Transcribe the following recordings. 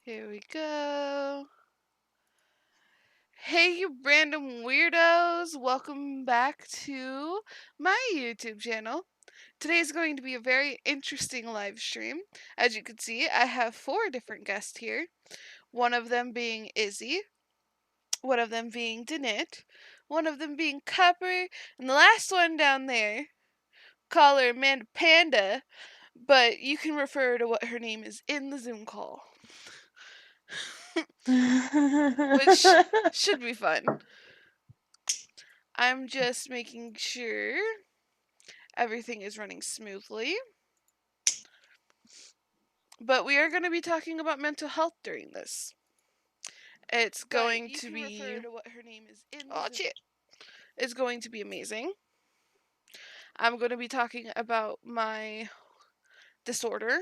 Here we go. Hey, you random weirdos! Welcome back to my YouTube channel. Today is going to be a very interesting live stream. As you can see, I have 4 different guests here. One of them being Izzy, one of them being Danette, one of them being Copper, and the last one down there, call her Amanda Panda, but you can refer to what her name is in the Zoom call. Which should be fun. I'm just making sure everything is running smoothly. But we are going to be talking about mental health during this. It's going to be refer to what her name is in the Zoom. It's going to be amazing. I'm going to be talking about my disorder,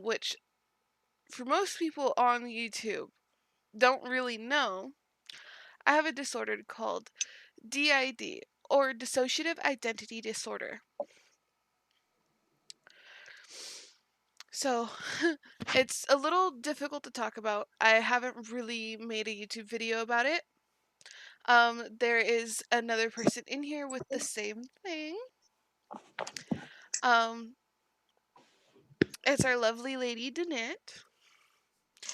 which for most people on YouTube don't really know. I have a disorder called DID, or dissociative identity disorder. So, it's a little difficult to talk about. I haven't really made a YouTube video about it. There is another person in here with the same thing. It's our lovely lady Danette.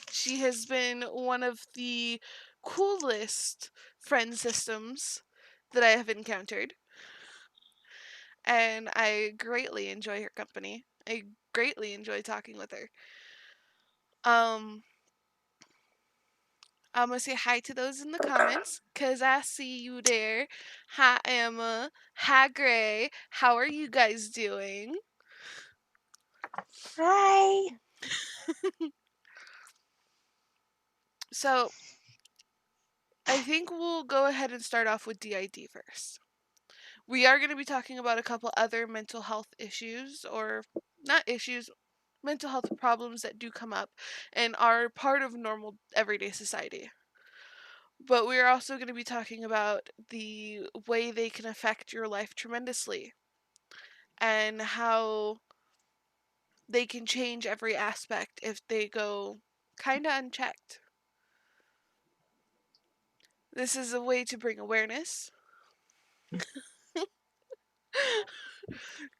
She has been one of the coolest friend systems that I have encountered, and I greatly enjoy her company. I greatly enjoy talking with her. I'm gonna say hi to those in the comments, cause I see you there. Hi Emma. Hi Gray. How are you guys doing? Hi. So, I think we'll go ahead and start off with DID first. We are going to be talking about a couple other mental health issues, or not issues, mental health problems that do come up and are part of normal everyday society. But we're also going to be talking about the way they can affect your life tremendously and how they can change every aspect if they go kind of unchecked. This is a way to bring awareness.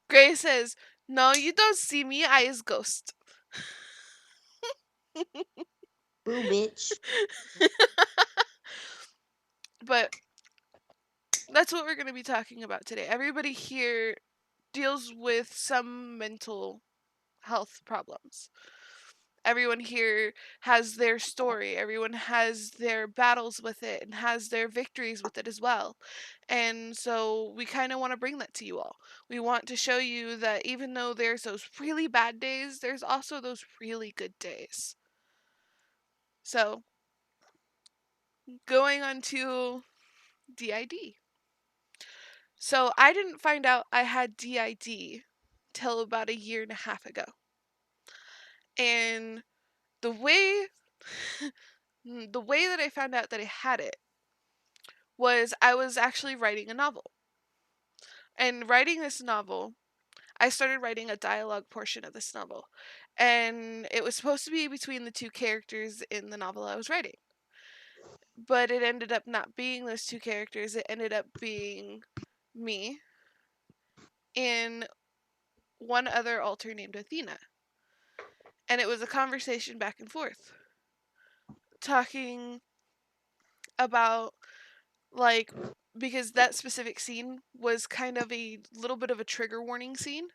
Gray says, "No, you don't see me. I is ghost." Boo, bitch. But that's what we're going to be talking about today. Everybody here deals with some mental health problems. Everyone here has their story. Everyone has their battles with it and has their victories with it as well. And so we kind of want to bring that to you all. We want to show you that even though there's those really bad days, there's also those really good days. So, going on to DID. So, I didn't find out I had DID till about a year and a half ago. And the way the way that I found out that I had it was I was actually writing a novel. And writing this novel, I started writing a dialogue portion of this novel. And it was supposed to be between the 2 characters in the novel I was writing. But it ended up not being those 2 characters. It ended up being me and one other alter named Athena. And it was a conversation back and forth, talking about, like, because that specific scene was kind of a little bit of a trigger warning scene.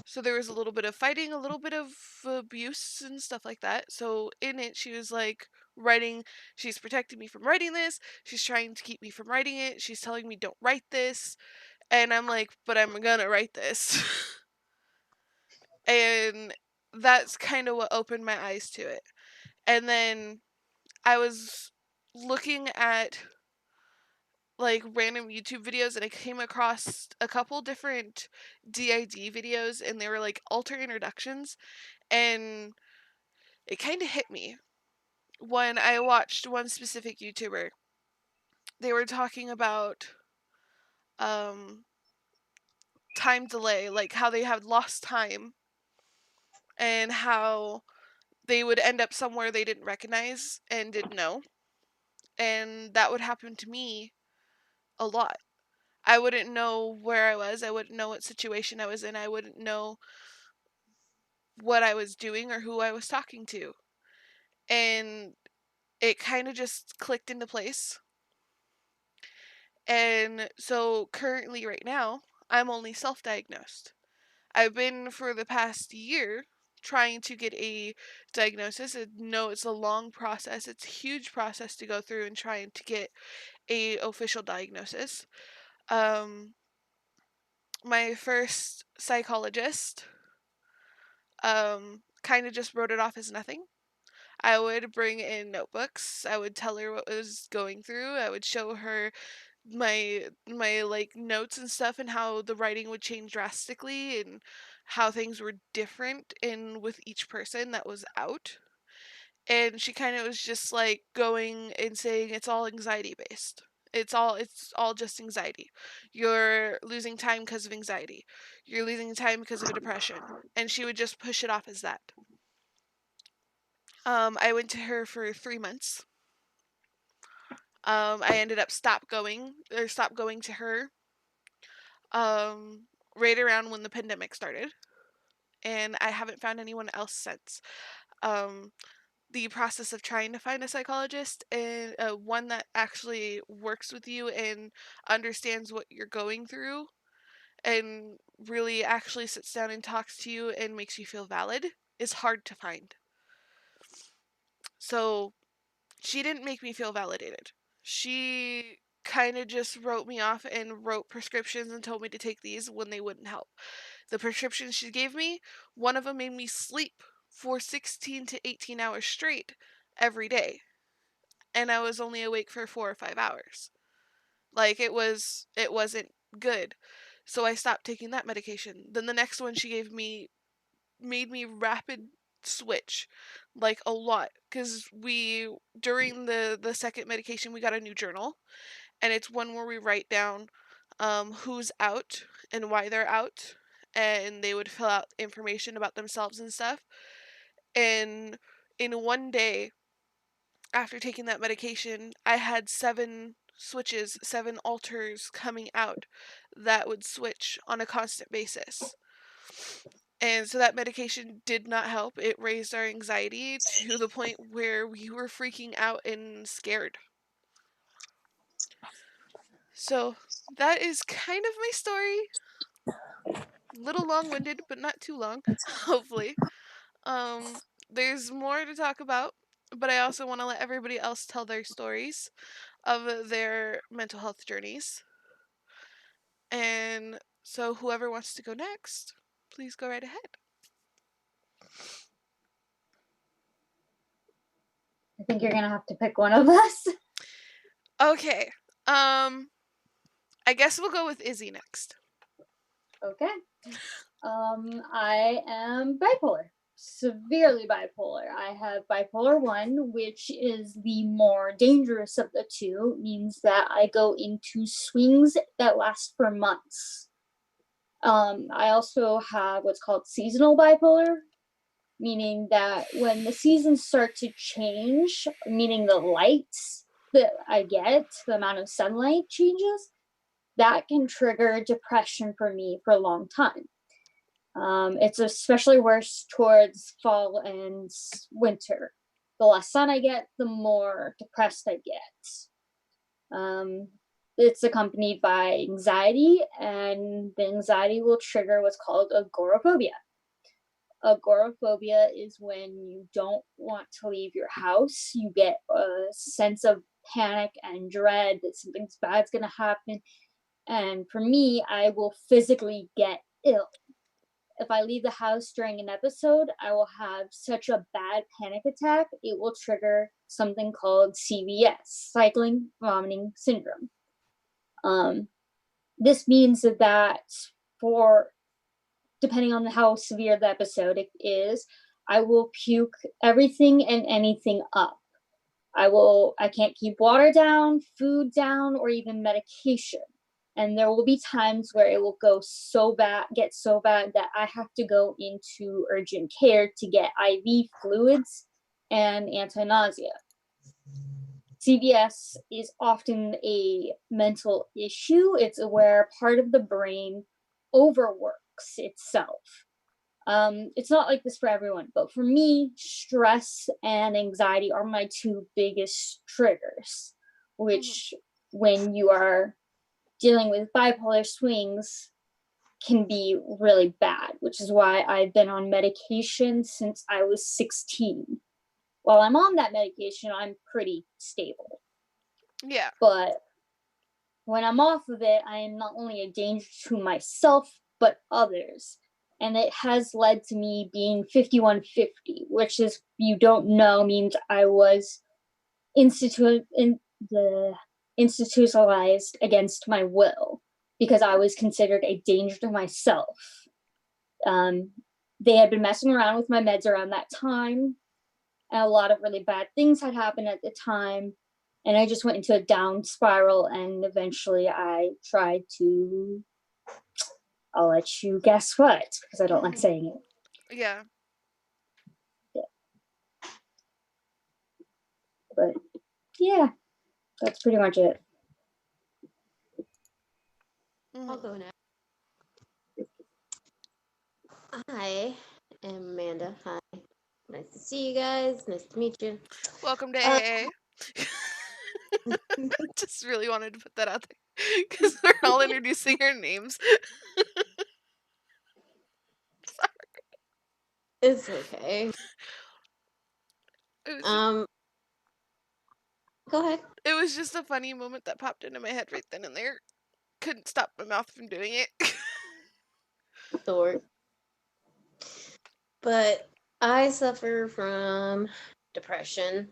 So there was a little bit of fighting, a little bit of abuse and stuff like that. So in it, she was like writing, she's protecting me from writing this. She's trying to keep me from writing it. She's telling me don't write this. And I'm like, but I'm gonna write this. And that's kind of what opened my eyes to it. And then I was looking at like random YouTube videos and I came across a couple different DID videos and they were like alter introductions, and it kind of hit me when I watched one specific YouTuber. They were talking about time delay, like how they had lost time and how they would end up somewhere they didn't recognize and didn't know. And that would happen to me a lot. I wouldn't know where I was. I wouldn't know what situation I was in. I wouldn't know what I was doing or who I was talking to. And it kind of just clicked into place. And so currently, right now, I'm only self diagnosed. I've been for the past year trying to get a diagnosis. No, it's a long process. It's a huge process to go through and trying to get a official diagnosis. Um, my first psychologist kind of just wrote it off as nothing. I would bring in notebooks. I would tell her what was going through. I would show her my like notes and stuff and how the writing would change drastically and how things were different in with each person that was out. And she kind of was just like going and saying it's all anxiety based. It's all just anxiety. You're losing time because of anxiety. You're losing time because of a depression. And she would just push it off as that. I went to her for 3 months. I ended up stop going to her um, right around when the pandemic started, and I haven't found anyone else since. Um, the process of trying to find a psychologist and one that actually works with you and understands what you're going through and really actually sits down and talks to you and makes you feel valid is hard to find. So she didn't make me feel validated. She kind of just wrote me off and wrote prescriptions and told me to take these when they wouldn't help. The prescriptions she gave me, one of them made me sleep for 16 to 18 hours straight every day, and I was only awake for 4 or 5 hours. Like it wasn't good. So I stopped taking that medication. Then the next one she gave me made me rapid switch like a lot cuz we during the second medication we got a new journal, and it's one where we write down who's out and why they're out, and they would fill out information about themselves and stuff. And in one day after taking that medication, I had 7 switches, 7 alters coming out that would switch on a constant basis. And so that medication did not help. It raised our anxiety to the point where we were freaking out and scared. So that is kind of my story. Little long-winded, but not too long, hopefully. Um, there's more to talk about, but I also want to let everybody else tell their stories of their mental health journeys. And so whoever wants to go next, please go right ahead. I think you're gonna have to pick one of us. Okay. I guess we'll go with Izzy next. Okay. I am bipolar, severely bipolar. I have bipolar 1, which is the more dangerous of the two. It means that I go into swings that last for months. I also have what's called seasonal bipolar, meaning that when the seasons start to change, meaning the lights that I get, the amount of sunlight changes, that can trigger depression for me for a long time. It's especially worse towards fall and winter. The less sun I get, the more depressed I get. It's accompanied by anxiety, and the anxiety will trigger what's called agoraphobia. Agoraphobia is when you don't want to leave your house. You get a sense of panic and dread that something's bad's going to happen. And for me, I will physically get ill. If I leave the house during an episode, I will have such a bad panic attack, it will trigger something called CVS, cycling vomiting syndrome. This means that for depending on how severe the episode is, I will puke everything and anything up. I can't keep water down, food down, or even medication. And there will be times where it will get so bad that I have to go into urgent care to get IV fluids and anti-nausea. CVS is often a mental issue. It's where part of the brain overworks itself. It's not like this for everyone, but for me, stress and anxiety are my two biggest triggers, which when you are dealing with bipolar swings can be really bad, which is why I've been on medication since I was 16. While I'm on that medication, I'm pretty stable. Yeah. But when I'm off of it, I am not only a danger to myself, but others. And it has led to me being 5150, which is, you don't know, means I was institutionalized against my will because I was considered a danger to myself. They had been messing around with my meds around that time, and a lot of really bad things had happened at the time. And I just went into a down spiral, and eventually I tried to, I'll let you guess what, because I don't like saying it. Yeah. But yeah, that's pretty much it. I'll go now. I am Amanda. Hi. Nice to see you guys. Nice to meet you. Welcome to AA. Just really wanted to put that out there because we're all introducing our names. It's okay. Go ahead. It was just a funny moment that popped into my head right then and there. Couldn't stop my mouth from doing it. Sort. But I suffer from depression,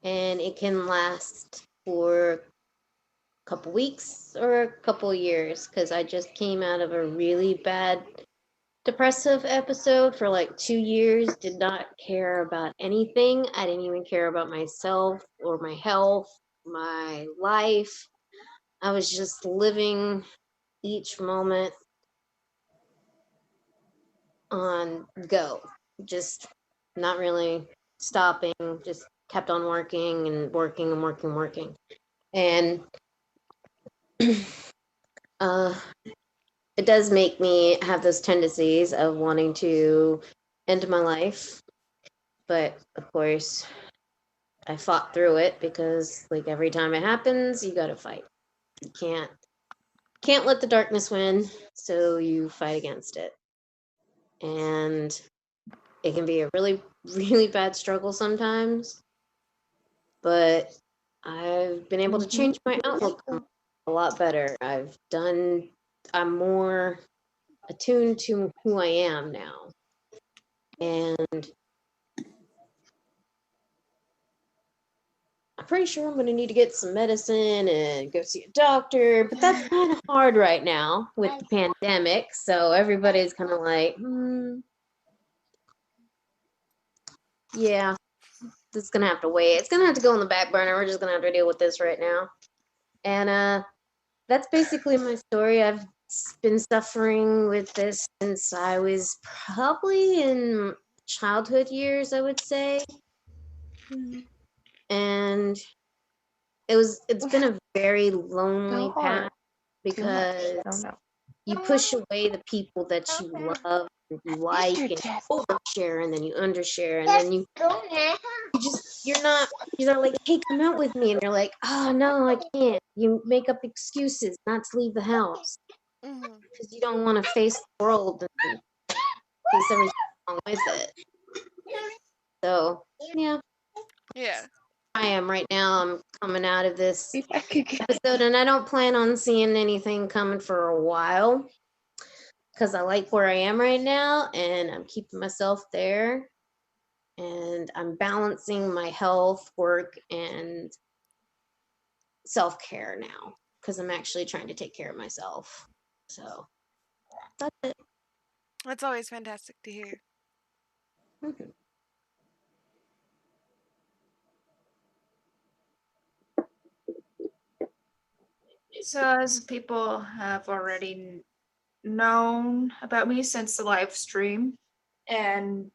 and it can last for a couple weeks or a couple years because I just came out of a really bad depressive episode for like 2 years. Did not care about anything. I didn't even care about myself or my health, my life. I was just living each moment on go, just not really stopping, just kept on working and working and working. And it does make me have those tendencies of wanting to end my life. But of course, I fought through it because like every time it happens, you got to fight. You can't let the darkness win, so you fight against it. And it can be a really, really bad struggle sometimes. But I've been able to change my outlook a lot better. I'm more attuned to who I am now. And I'm pretty sure I'm going to need to get some medicine and go see a doctor, but that's kind of hard right now with the pandemic. So everybody's kind of like, yeah, this is going to have to wait. It's going to have to go on the back burner. We're just going to have to deal with this right now. And that's basically my story. I've been suffering with this since I was probably in childhood years, I would say. And it's been a very lonely path because you push away the people that you love and you like, and you overshare, and then you undershare, and then you're like, hey, come out with me, and you're like, oh no, I can't. You make up excuses not to leave the house because you don't want to face the world and face everything wrong with it. So Yeah. I am right now. I'm coming out of this episode, and I don't plan on seeing anything coming for a while because I like where I am right now, and I'm keeping myself there, and I'm balancing my health, work, and self-care now because I'm actually trying to take care of myself. So that's it. That's always fantastic to hear. Mm-hmm. So, as people have already known about me since the live stream, and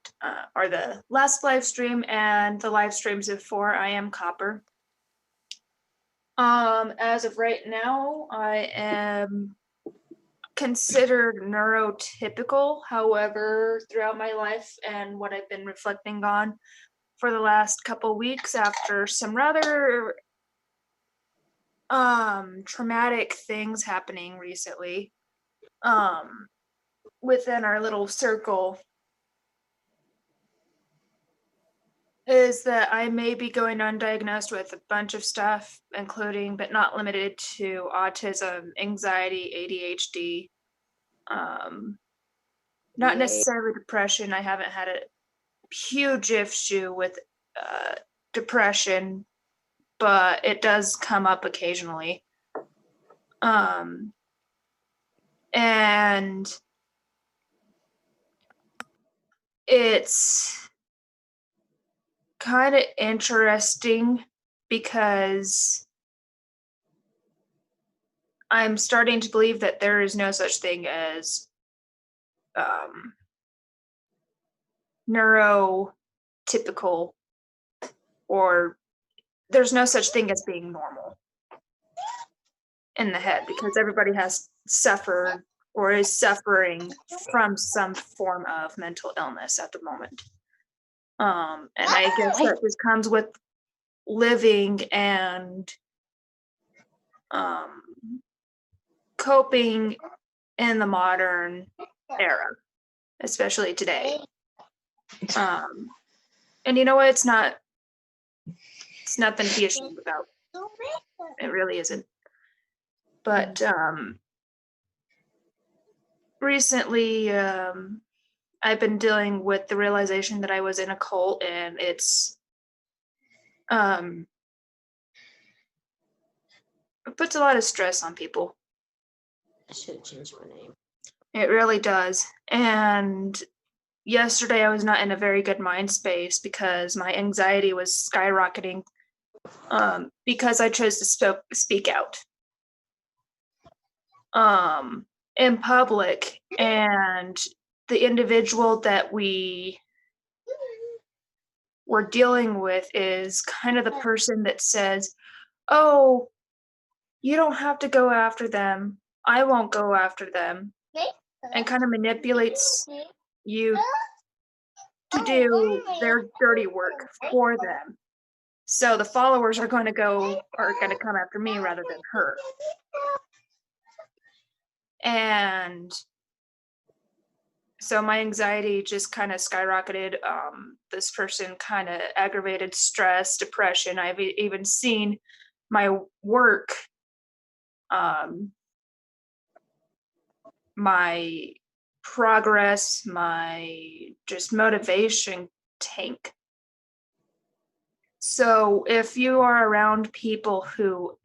or the last live stream and the live streams before, I am Copper. As of right now, I am considered neurotypical. However, throughout my life and what I've been reflecting on for the last couple weeks after some rather traumatic things happening recently within our little circle, is that I may be going undiagnosed with a bunch of stuff, including but not limited to autism, anxiety, ADHD, not Yay. necessarily depression. I haven't had a huge issue with depression, but it does come up occasionally. And it's kind of interesting because I'm starting to believe that there is no such thing as neurotypical, or there's no such thing as being normal in the head, because everybody has suffered or is suffering from some form of mental illness at the moment. And I guess that just comes with living and coping in the modern era, especially today. And you know what? It's nothing to be ashamed about. It really isn't. But recently, I've been dealing with the realization that I was in a cult, and it's it puts a lot of stress on people. I should have changed my name. It really does. And yesterday I was not in a very good mind space because my anxiety was skyrocketing because I chose to speak out in public, and the individual that we were dealing with is kind of the person that says, "Oh, you don't have to go after them. I won't go after them," and kind of manipulates you to do their dirty work for them. So the followers are going to come after me rather than her. And so my anxiety just kind of skyrocketed. This person kind of aggravated stress, depression. I've even seen my work, my progress, my just motivation tank. So if you are around people who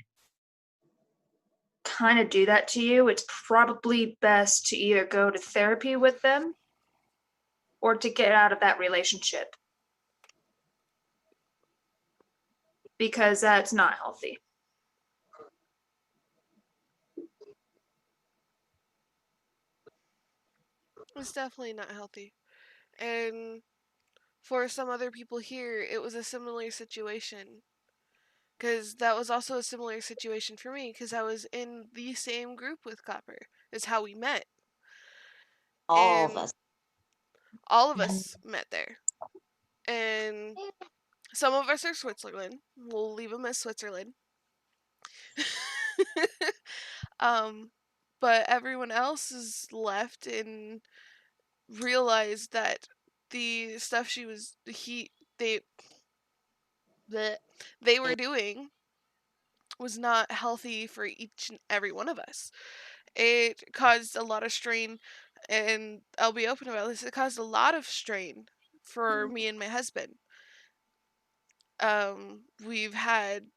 kind of do that to you, it's probably best to either go to therapy with them or to get out of that relationship, because that's not healthy. It's definitely not healthy. And for some other people here, it was a similar situation. Because that was also a similar situation for me, because I was in the same group with Copper. Is how we met. All of And us. all of us met there. And some of us are Switzerland. We'll leave them as Switzerland. um, but everyone else is left and realized that the stuff they bleh, they were doing was not healthy for each and every one of us. It caused a lot of strain, and I'll be open about this. It caused a lot of strain for me and my husband. We've had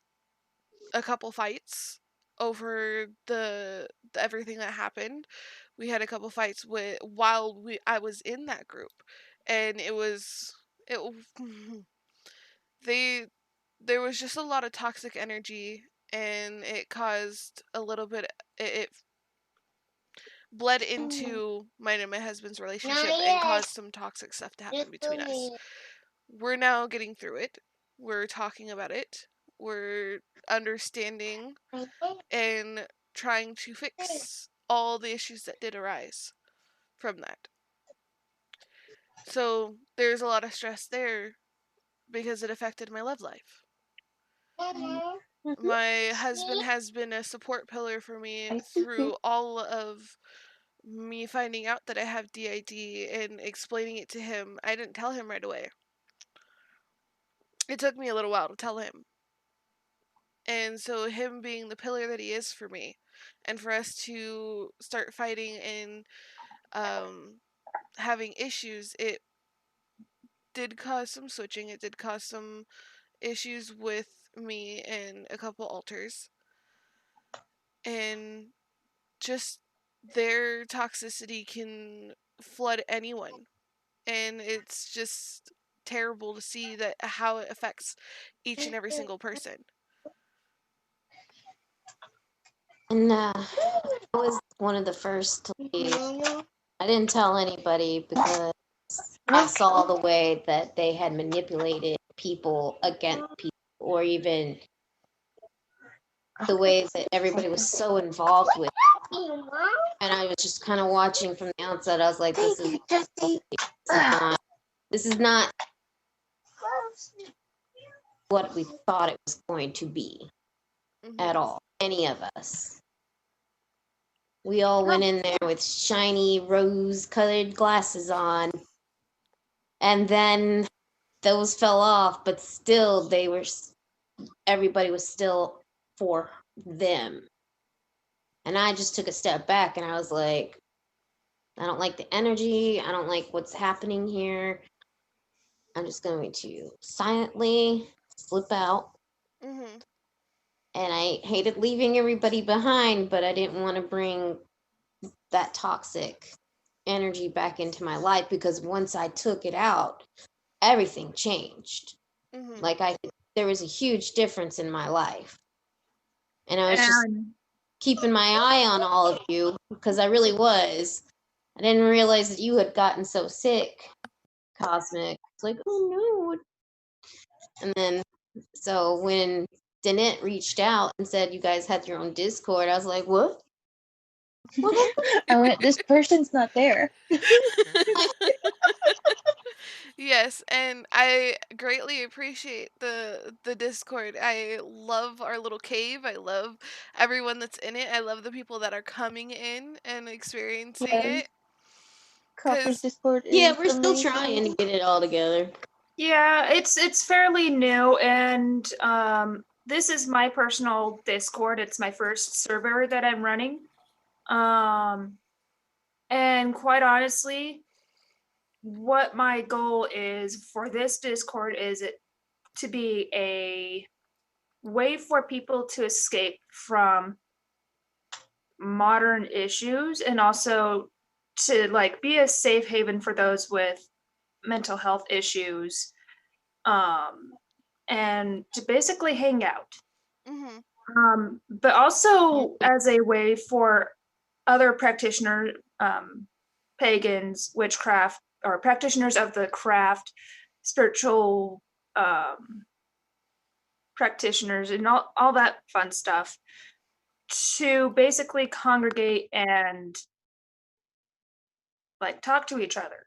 a couple fights over the everything that happened. We had a couple fights while I was in that group, and it they there was just a lot of toxic energy, and it caused a little bit. It bled into mine and my husband's relationship and caused some toxic stuff to happen between us. We're now getting through it. We're talking about it. We're understanding and trying to fix all the issues that did arise from that. So there's a lot of stress there because it affected my love life. My husband has been a support pillar for me through all of me finding out that I have DID and explaining it to him. I didn't tell him right away. It took me a little while to tell him. And so him being the pillar that he is for me, and for us to start fighting and having issues, it did cause some switching. It did cause some issues with me and a couple alters. And just their toxicity can flood anyone. And it's just terrible to see that how it affects each and every single person. And I was one of the first to leave. I didn't tell anybody because I saw the way that they had manipulated people against people, or even the ways that everybody was so involved with it. And I was just kind of watching from the outside. I was like, this is not what we thought it was going to be at all. Any of us. We all went in there with shiny rose-colored glasses on, and then those fell off. But still, everybody was still for them. And I just took a step back, and I was like, I don't like the energy. I don't like what's happening here. I'm just going to silently slip out. Mm-hmm. And I hated leaving everybody behind, but I didn't want to bring that toxic energy back into my life, because once I took it out, everything changed. Mm-hmm. Like there was a huge difference in my life. And I was just keeping my eye on all of you, because I really was. I didn't realize that you had gotten so sick, Cosmic. It's like, oh no. And then, so when Danette reached out and said you guys had your own Discord, I was like, what? I went, this person's not there. Yes, and I greatly appreciate the Discord. I love our little cave. I love everyone that's in it. I love the people that are coming in and experiencing it. Copper's Discord is Yeah, we're still amazing. trying to get it all together. Yeah, it's fairly new, and this is my personal Discord. It's my first server that I'm running. And quite honestly, what my goal is for this Discord is it to be a way for people to escape from modern issues, and also to like be a safe haven for those with mental health issues, and to basically hang out. But also as a way for other practitioner, pagans, witchcraft, or practitioners of the craft, spiritual practitioners, and all that fun stuff, to basically congregate and like talk to each other.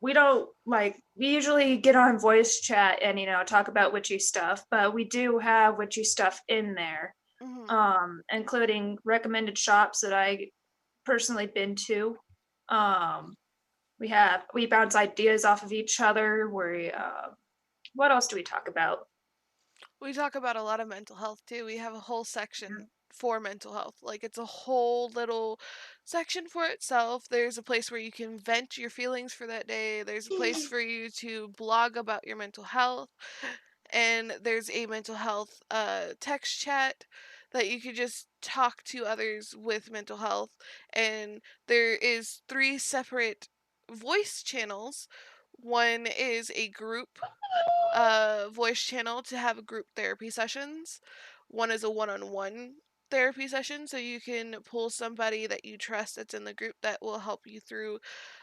We don't we usually get on voice chat and talk about witchy stuff, but we do have witchy stuff in there, including recommended shops that I personally been to. We bounce ideas off of each other. What else do we talk about? We talk about a lot of mental health too. We have a whole section for mental health. Like, it's a whole little section for itself. There's a place where you can vent your feelings for that day. There's a place for you to blog about your mental health. And there's a mental health text chat that you could just talk to others with mental health. And there is 3 separate voice channels One is a group voice channel to have group therapy sessions. One is a one-on-one therapy session, so you can pull somebody that you trust that's in the group that will help you through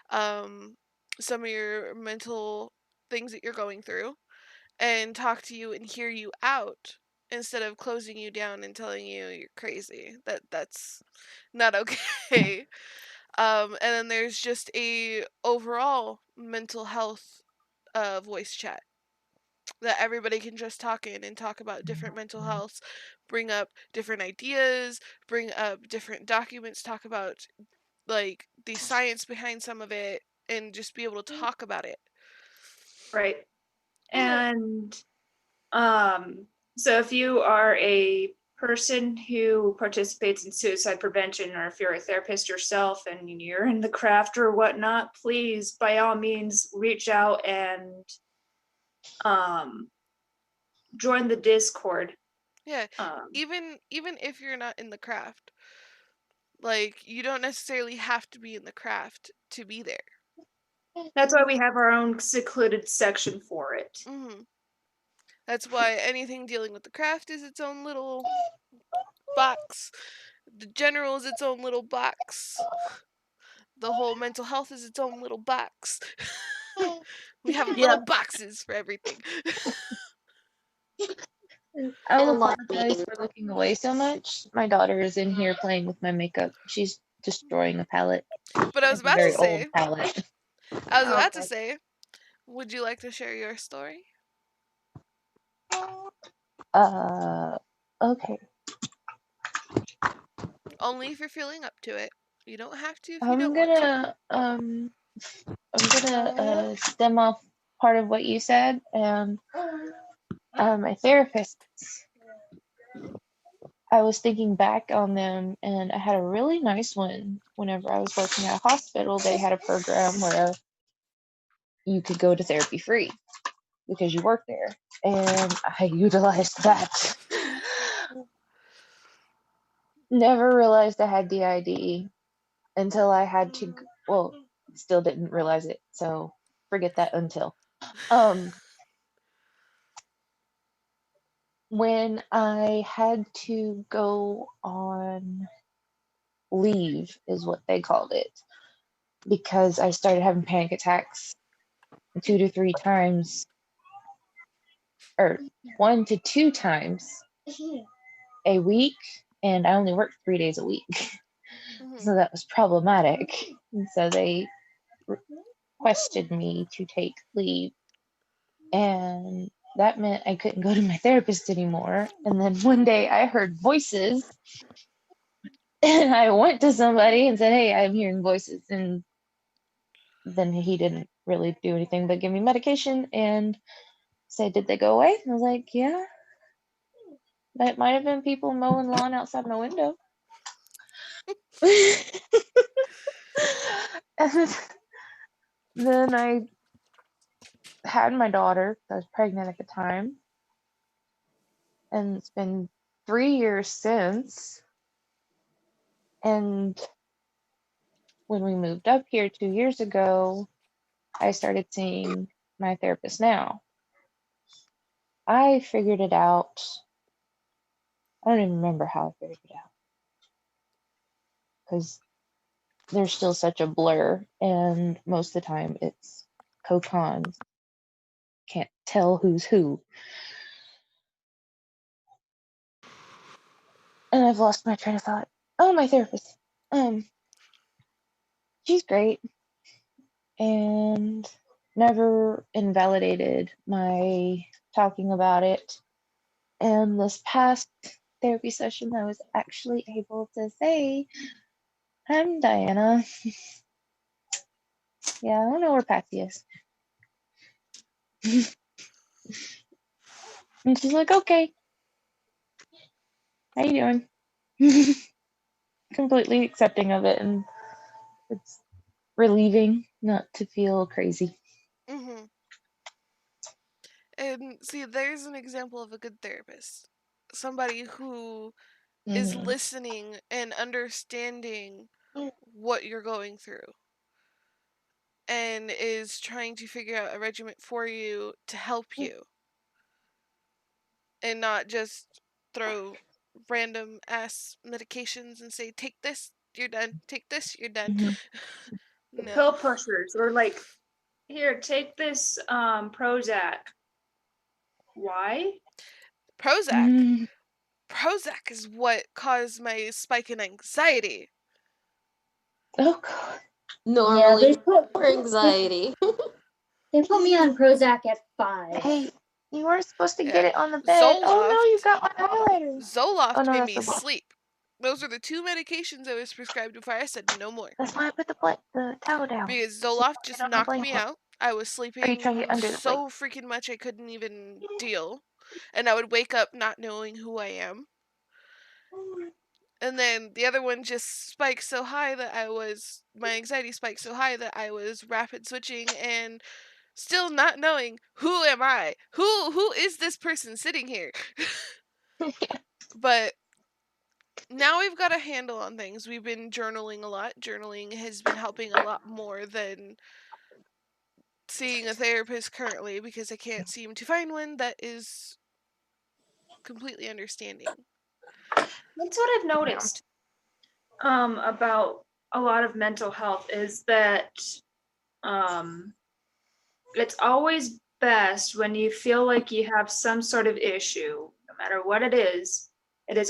um, some of your mental things that you're going through and talk to you and hear you out instead of closing you down and telling you you're crazy. That's not okay. And then there's just a overall mental health voice chat that everybody can just talk in and talk about different mental healths, bring up different ideas, bring up different documents, talk about like the science behind some of it, and just be able to talk about it. Right. And so if you are a person who participates in suicide prevention, or if you're a therapist yourself and you're in the craft or whatnot, please, by all means, reach out and join the Discord. Yeah, even if you're not in the craft, like you don't necessarily have to be in the craft to be there. That's why we have our own secluded section for it. That's why anything dealing with the craft is its own little box. The general is its own little box. The whole mental health is its own little box. We have little boxes for everything. I'll And like apologize me. for looking away so much. My daughter is in here playing with my makeup. She's destroying a palette. But I was It's a about to very old say, palette. Okay. would you like to share your story? Uh, okay. Only if you're feeling up to it. You don't have to if you I'm don't want to. gonna stem off part of what you said, and my therapist. I was thinking back on them, and I had a really nice one. Whenever I was working at a hospital, they had a program where you could go to therapy free because you work there, and I utilized that. Never realized I had DID until I had to. Well, still didn't realize it, so forget that until. When I had to go on leave, is what they called it, because I started having panic attacks 2 to 3 times, or 1 to 2 times a week, and I only worked 3 days a week. So that was problematic. And so they requested me to take leave, and that meant I couldn't go to my therapist anymore. And then one day I heard voices, and I went to somebody and said, "Hey, I'm hearing voices." And then he didn't really do anything but give me medication and say, "Did they go away?" And I was like, "Yeah, that might have been people mowing lawn outside my window." And then I had my daughter. I was pregnant at the time, and it's been 3 years since. And when we moved up here 2 years ago, I started seeing my therapist now. I figured it out. I don't even remember how I figured it out because there's still such a blur, and most of the time it's co-cons. Can't tell who's who. And I've lost my train of thought. Oh, my therapist. She's great and never invalidated my talking about it. And this past therapy session, I was actually able to say, "I'm Diana." Yeah, I don't know where Patsy is. And she's like, "Okay, how you doing?" Completely accepting of it, and it's relieving not to feel crazy. Mm-hmm. And see, there's an example of a good therapist. Somebody who is Mm-hmm. listening and understanding what you're going through. and is trying to figure out a regimen for you to help you and not just throw random ass medications and say, take this, you're done. Take this, you're done. Mhm. No. Pill pushers, or like, here, take this Prozac. Why? Prozac. Mm. Prozac is what caused my spike in anxiety. Oh god. Normally they put for anxiety. they put me on Prozac at 5. Hey, you weren't supposed to Yeah. get it on the bed. Oh no, you Zoloft. got my highlighter. Zoloft Oh no, made that's me the blood. sleep. Those are the 2 medications I was prescribed before I said no more. That's why I put the towel down. Because So you Zoloft don't just get on the knocked me blanket. out. I was Or you sleeping trying to get under the so blanket. freaking much I couldn't even deal. And I would wake up not knowing who I am. And then the other one just spiked so high that my anxiety spiked so high that I was rapid switching and still not knowing who am I? Who is this person sitting here? But now we've got a handle on things. We've been journaling a lot. Journaling has been helping a lot more than seeing a therapist currently because I can't seem to find one that is completely understanding. That's what I've noticed about a lot of mental health is that it's always best when you feel like you have some sort of issue, no matter what it is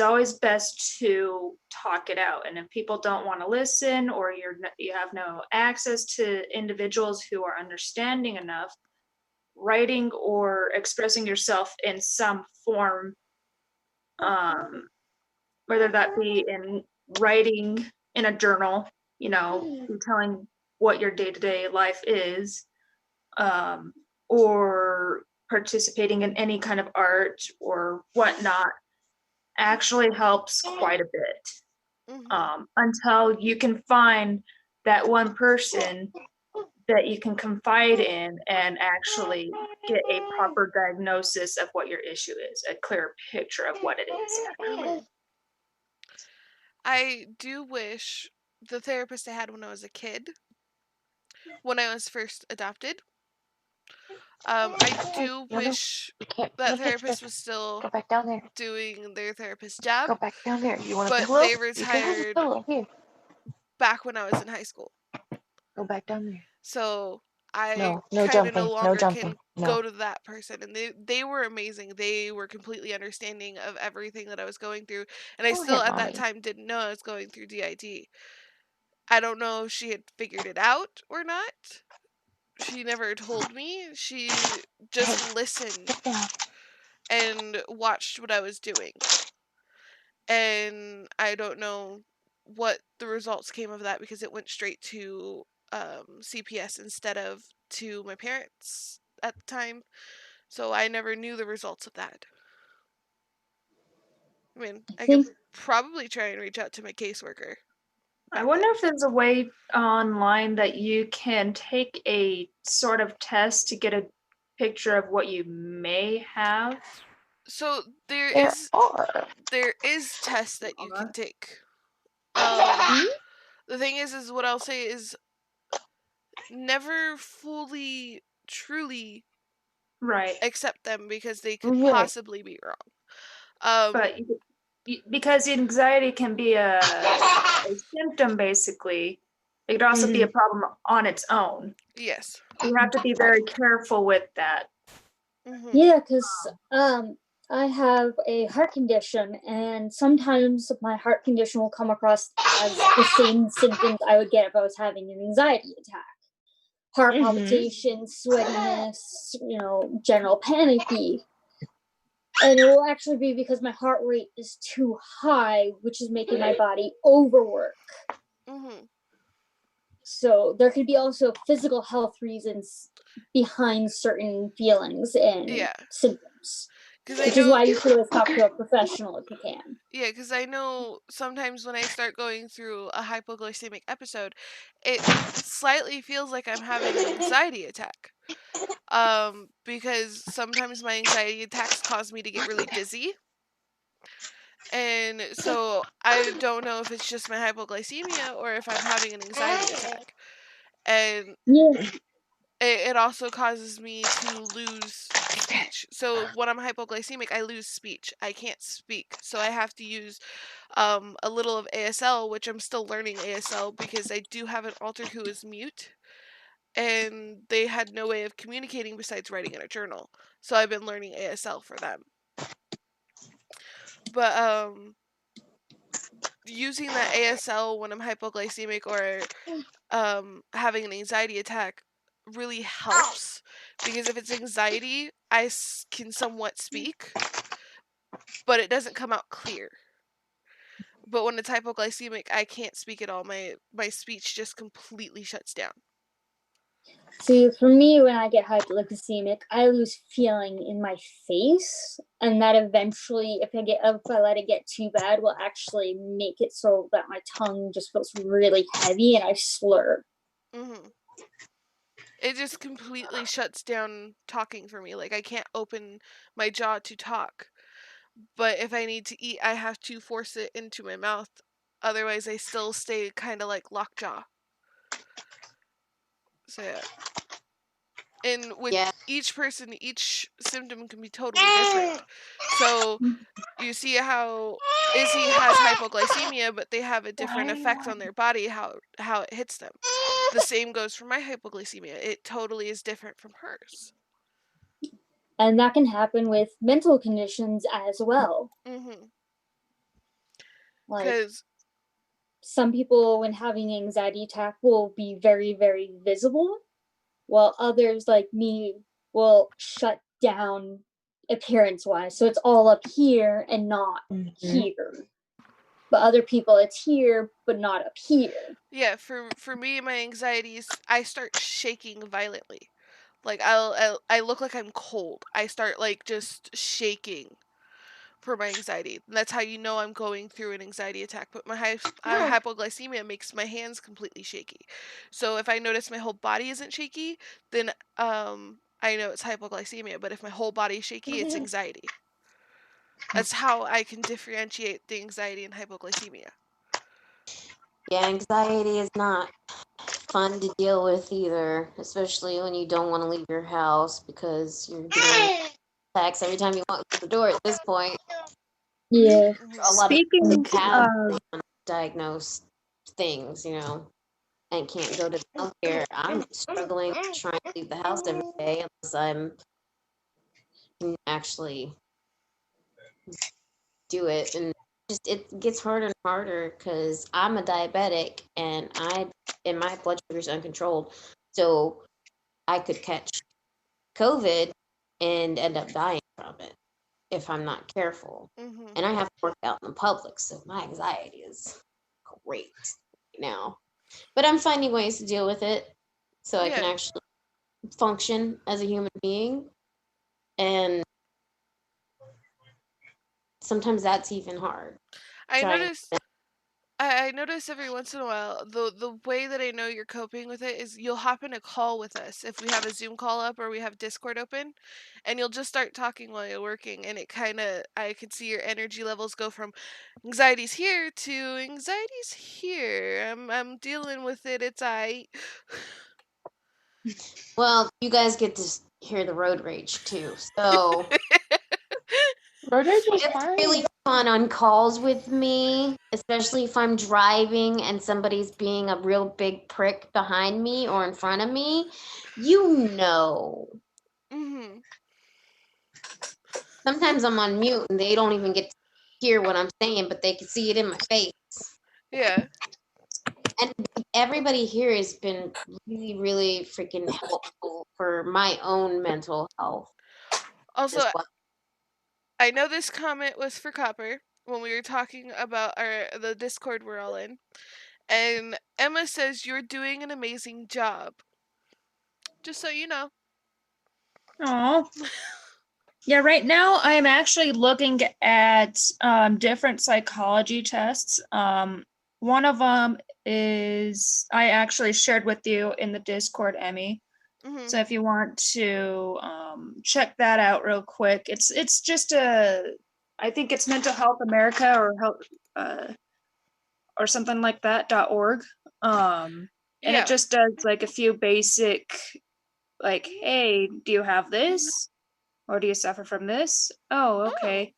always best to talk it out. And if people don't want to listen, or you have no access to individuals who are understanding enough, writing or expressing yourself in some form, whether that be in writing in a journal, telling what your day-to-day life is, or participating in any kind of art or whatnot, actually helps quite a bit, until you can find that one person that you can confide in and actually get a proper diagnosis of what your issue is, a clear picture of what it is. I do wish the therapist I had when I was a kid, when I was first adopted, I do No, no, wish you can't. that No touch therapist this. was still Go back down there. doing their therapist job, Go back down there. You want a but pillow? they You can have a retired pillow. Here. back when I was in high school. Go back down there. So I No kind of no jumping. No longer jumping. can No. go to that person. And they were amazing. They were completely understanding of everything that I was going through. And I Go still ahead, at that mommy. time didn't know I was going through DID. I don't know if she had figured it out or not. She never told me. She just Hey, listened sit down. and watched what I was doing. And I don't know what the results came of that because it went straight to CPS instead of to my parents at the time. So I never knew the results of that. I mean, I I could think probably try and reach out to my caseworker. I wonder if there's a way online that you can take a sort of test to get a picture of what you may have. So There are. there is tests that you can take. Hmm? The thing is what I'll say is never fully truly Right. accept them because they could Right. possibly be wrong. But because anxiety can be a symptom, basically, it could also be a problem on its own. Yes. You have to be very careful with that. Yeah, because I have a heart condition, and sometimes my heart condition will come across as the same symptoms I would get if I was having an anxiety attack. Heart palpitations, sweatiness, general panicky. And it will actually be because my heart rate is too high, which is making my body overwork. So there could be also physical health reasons behind certain feelings and symptoms. Which is why you should always talk to a professional if you can. Yeah, because I know sometimes when I start going through a hypoglycemic episode, it slightly feels like I'm having an anxiety attack. Because sometimes my anxiety attacks cause me to get really dizzy. And so I don't know if it's just my hypoglycemia or if I'm having an anxiety attack. and Yeah. it also causes me to lose speech. So when I'm hypoglycemic, I lose speech. I can't speak. So I have to use a little of ASL, which I'm still learning ASL because I do have an alter who is mute and they had no way of communicating besides writing in a journal. So I've been learning ASL for them. But using that ASL when I'm hypoglycemic or having an anxiety attack really helps because if it's anxiety, can somewhat speak, but it doesn't come out clear. But when it's hypoglycemic, I can't speak at all. My speech just completely shuts down. See, for me, when I get hypoglycemic, I lose feeling in my face, and that eventually, if I let it get too bad, will actually make it so that my tongue just feels really heavy and I slur. Hmm. It just completely shuts down talking for me. Like I can't open my jaw to talk. But if I need to eat, I have to force it into my mouth. Otherwise, I still stay kind of like lockjaw. So yeah. And with Yeah. each person, each symptom can be totally different. So you see how Izzy has hypoglycemia, but they have a different effect on their body, how it hits them. The same goes for my hypoglycemia. It totally is different from hers. And that can happen with mental conditions as well. Mm-hmm. Like, Because some people, when having an anxiety attack, will be very, very visible, while others, like me, will shut down appearance-wise. So it's all up here and not here. But other people, it's here, but not up here. yeah, for me, my anxieties, I start shaking violently. Like I look like I'm cold. I start like just shaking for my anxiety. And that's how you know I'm going through an anxiety attack. But my hypoglycemia makes my hands completely shaky. So if I notice my whole body isn't shaky, then I know it's hypoglycemia. But if my whole body is shaky, it's anxiety. That's how I can differentiate the anxiety and hypoglycemia. Yeah, anxiety is not fun to deal with either, especially when you don't want to leave your house because you're getting attacks every time you walk through the door at this point. Yeah. A lot of Speaking people have of, diagnosed things, and can't go to healthcare. I'm struggling trying to leave the house every day unless I'm can actually do it, and just it gets harder and harder because I'm a diabetic and my blood sugar is uncontrolled, so I could catch COVID and end up dying from it if I'm not careful. Mm-hmm. And I have to work out in the public, so my anxiety is great right now. But I'm finding ways to deal with it so I can Yeah. actually function as a human being. And sometimes that's even hard. I Trying. notice I notice every once in a while the way that I know you're coping with it is you'll hop in a call with us if we have a Zoom call up or we have Discord open, and you'll just start talking while you're working, and it kind of I could see your energy levels go from anxiety's here to anxiety's here. I'm dealing with it. It's I. Well, you guys get to hear the road rage too. So Road rage was it's fine. really fun on calls with me, especially if I'm driving and somebody's being a real big prick behind me or in front of me. You know. Mm-hmm. Sometimes I'm on mute and they don't even get to hear what I'm saying, but they can see it in my face. Yeah. And everybody here has been really, really freaking helpful for my own mental health Also, as well. I know this comment was for Copper when we were talking about the Discord we're all in. And Emma says you're doing an amazing job. Just so you know. oh, yeah, right now I am actually looking at different psychology tests. One of them is I actually shared with you in the Discord, Emmy. Mm-hmm. So if you want to check that out real quick, it's just I think it's Mental Health America or health or something like that .org. And it just does like a few basic, like, hey, do you have this? Or do you suffer from this? Oh, okay.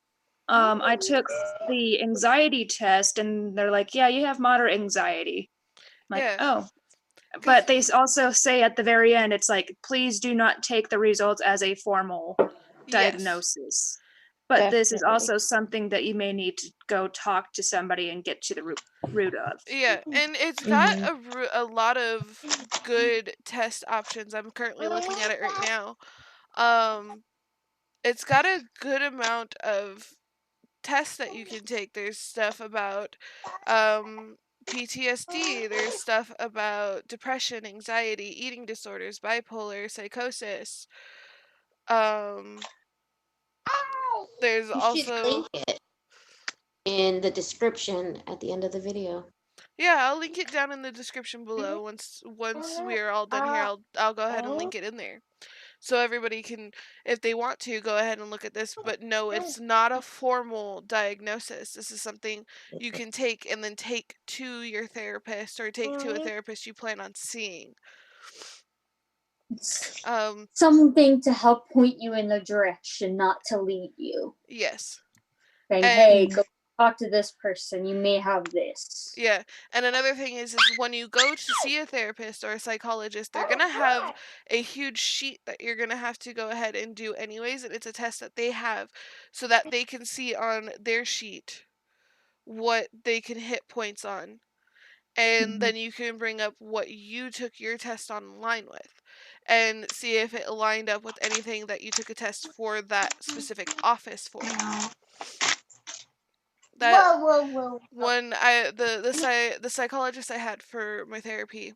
I took the anxiety test and they're like, yeah, you have moderate anxiety. I'm like, Yeah. oh. But they also say at the very end, it's like, please do not take the results as a formal diagnosis. But this is Definitely. also something that you may need to go talk to somebody and get to the root of. Yeah, and it's got a lot of good test options. I'm currently looking at it right now. It's got a good amount of tests that you can take. There's stuff about PTSD, there's stuff about depression, anxiety, eating disorders, bipolar, psychosis. There's You should also link it in the description at the end of the video. yeah, I'll link it down in the description below. Once we're all done here, I'll go ahead and link it in there. So everybody can, if they want to, go ahead and look at this. But no, it's not a formal diagnosis. This is something you can take and then take to your therapist or take to a therapist you plan on seeing. It's something to help point you in the direction, not to lead you. Yes. Saying, hey, go talk to this person. You may have this. Yeah. And another thing is when you go to see a therapist or a psychologist, they're going to have a huge sheet that you're going to have to go ahead and do anyways. And it's a test that they have so that they can see on their sheet what they can hit points on. And then you can bring up what you took your test online with and see if it aligned up with anything that you took a test for that specific office for. That when the psychologist I had for my therapy,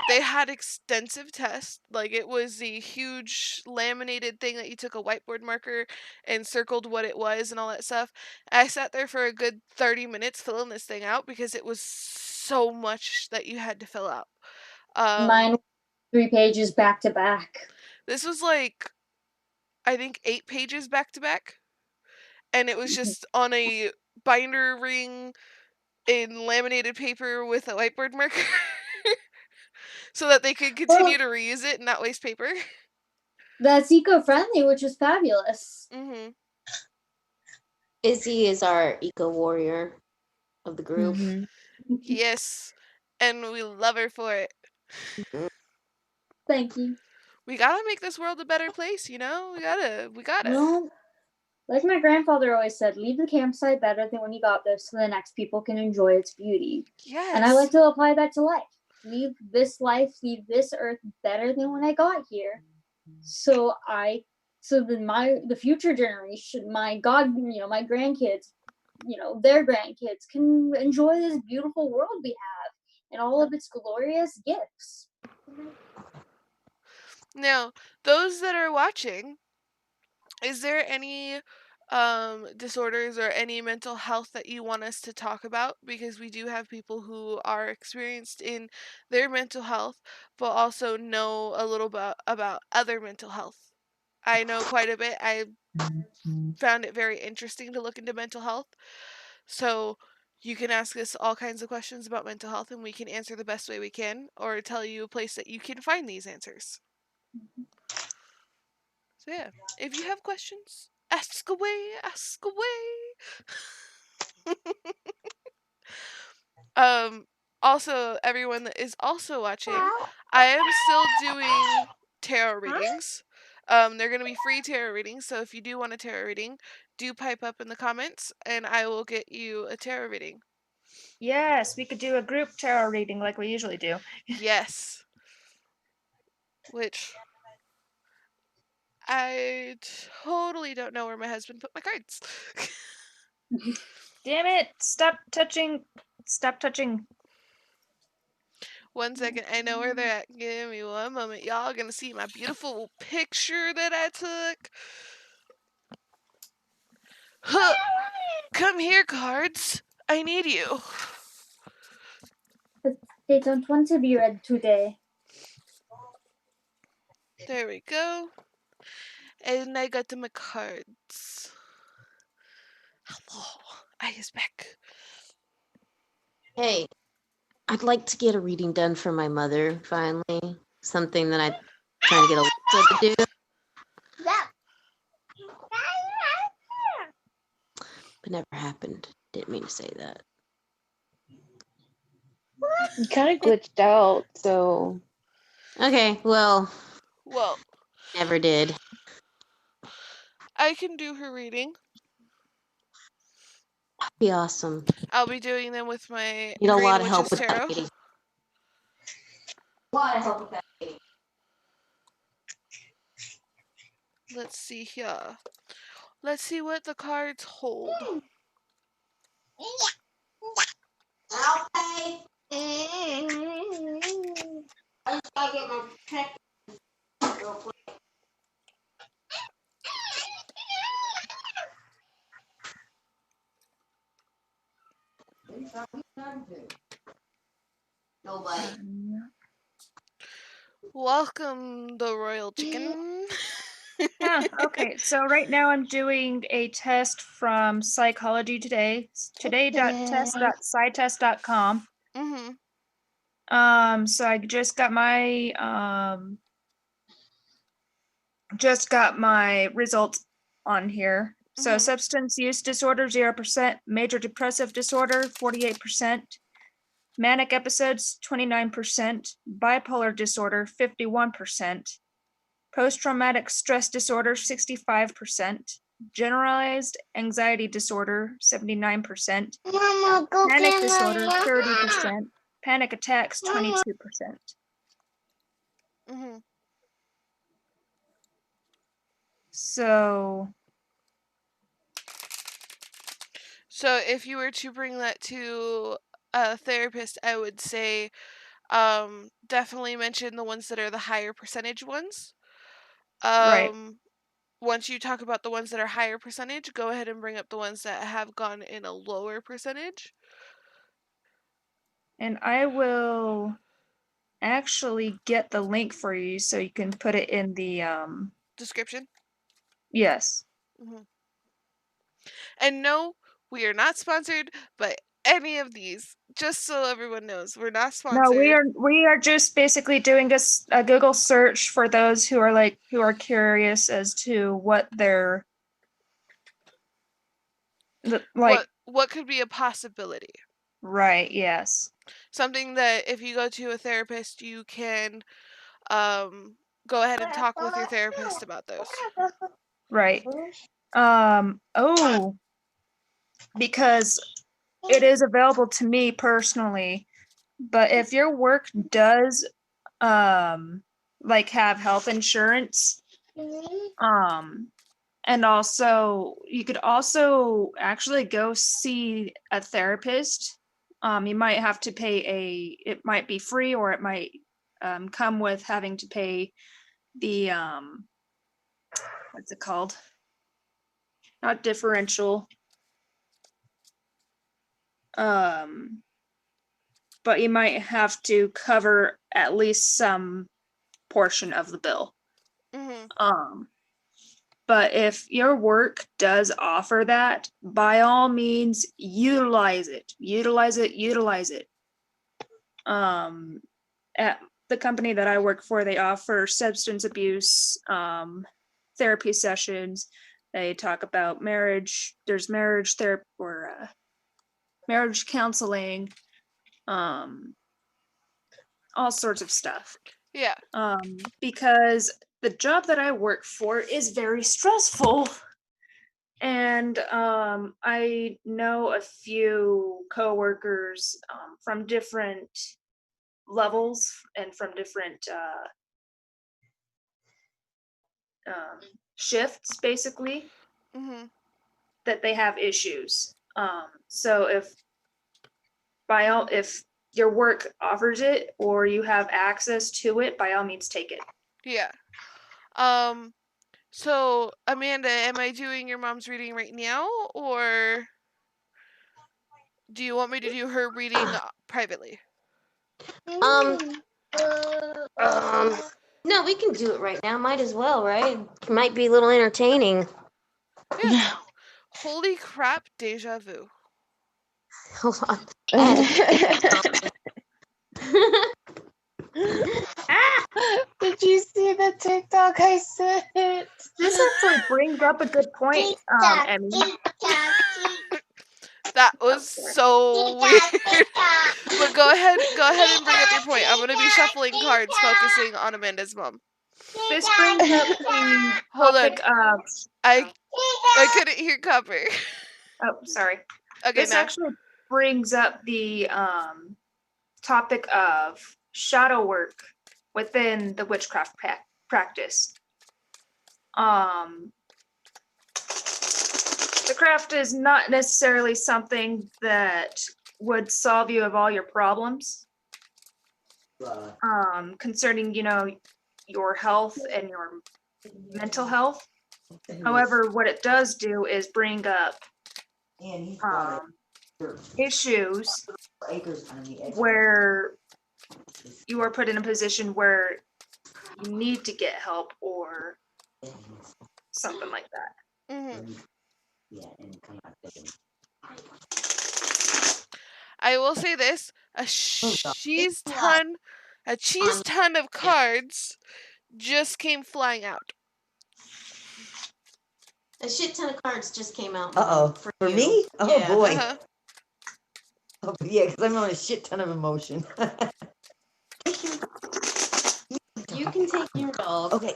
they had extensive tests. Like it was the huge laminated thing that you took a whiteboard marker and circled what it was and all that stuff. I sat there for a good 30 minutes filling this thing out because it was so much that you had to fill out. Mine 3 pages back to back. This was like I think 8 pages back to back. And it was just on a binder ring in laminated paper with a whiteboard marker so that they could continue to reuse it and not waste paper. That's eco-friendly, which is fabulous. Izzy is our eco warrior of the group. Yes, and we love her for it. Thank you. We gotta make this world a better place, you know? We gotta. Well, like my grandfather always said, leave the campsite better than when you got there so the next people can enjoy its beauty. Yes. And I like to apply that to life. Leave this earth better than when I got here. So then the future generation, my grandkids, their grandkids can enjoy this beautiful world we have and all of its glorious gifts. Now, those that are watching, is there any disorders or any mental health that you want us to talk about? Because we do have people who are experienced in their mental health, but also know a little bit about other mental health. I know quite a bit. I found it very interesting to look into mental health. So you can ask us all kinds of questions about mental health and we can answer the best way we can or tell you a place that you can find these answers. So yeah, if you have questions, ask away, ask away. Also everyone that is also watching, I am still doing tarot readings. They're going to be free tarot readings, so if you do want a tarot reading, do pipe up in the comments and I will get you a tarot reading. Yes, we could do a group tarot reading like we usually do. Yes. Which I totally don't know where my husband put my cards. Damn it! Stop touching. Stop touching. 1 second, I know where they're at. Give me 1 moment. Y'all are gonna see my beautiful picture that I took. Huh. Come here, cards. I need you. But they don't want to be read today. There we go. And I got my cards. Hello, I is back. Hey, I'd like to get a reading done for my mother finally. Something that I'm trying to get Alexa to do. But never happened. Didn't mean to say that. You kind of glitched out, so. Okay, well, Well, never did. I can do her reading. Be awesome. I'll be doing them with my Need a Green lot of Witch's help with that Tarot. lady. A lot of help with that lady. Let's see here. Let's see what the cards hold. I'll pay. I just gotta get my check real quick. Nobody. Welcome, the royal chicken. Okay, so right now I'm doing a test from Psychology Today, today.test.scitest.com. Mm-hmm. So I just got my results on here. So Mhm. substance use disorder 0%, major depressive disorder 48%, manic episodes 29%, bipolar disorder 51%, post-traumatic stress disorder 65%, generalized anxiety disorder 79%, Mama, go panic get disorder my 30%, panic attacks 22%. Mm-hmm. So So if you were to bring that to a therapist, I would say definitely mention the ones that are the higher percentage ones. right. Once you talk about the ones that are higher percentage, go ahead and bring up the ones that have gone in a lower percentage. And I will actually get the link for you so you can put it in the Description. yes. Mm-hmm. And no, we are not sponsored by any of these. Just so everyone knows, we're not No, sponsored. we are just basically doing a Google search for those who are curious as to what their like What could be a possibility? right, yes. Something that if you go to a therapist, you can go ahead and talk with your therapist about those. Right. Oh, because it is available to me personally, but if your work does like have health insurance, and also you could also actually go see a therapist. You might have to pay it might be free, or it might come with having to pay the what's it called? Not differential. But you might have to cover at least some portion of the bill. Mm-hmm. But if your work does offer that, by all means, utilize it. Utilize it. Utilize it. At the company that I work for, they offer substance abuse therapy sessions. They talk about marriage. There's marriage therapy or marriage counseling. All sorts of stuff. Yeah. Because the job that I work for is very stressful. And I know a few coworkers from different levels and from different shifts, basically, Mm-hmm. that they have issues. So if your work offers it or you have access to it, by all means, take it. Yeah. So Amanda, am I doing your mom's reading right now, or do you want me to do her reading privately? No, we can do it right now. Might as well, right? It might be a little entertaining. Yeah. Holy crap, deja vu. Hold on. I had to Did you see the TikTok I sent? This actually brings up a good point, Emmy. That was so weird. But go ahead and bring up your point. I'm gonna be shuffling cards, focusing on Amanda's mom. This brings up the Hold on. topic of. I couldn't hear Copper. Oh, sorry. Okay, This now. actually brings up the topic of shadow work within the witchcraft practice. The craft is not necessarily something that would solve you of all your problems concerning, your health and your mental health. However, what it does do is bring up issues where you are put in a position where you need to get help or something like that. Mm-hmm. I will say this: a cheese ton of cards just came flying out. A shit ton of cards just came out. For you. me? Oh Yeah. boy. Uh-huh. Oh, yeah, because I'm on a shit ton of emotion. You can take your dog. Okay.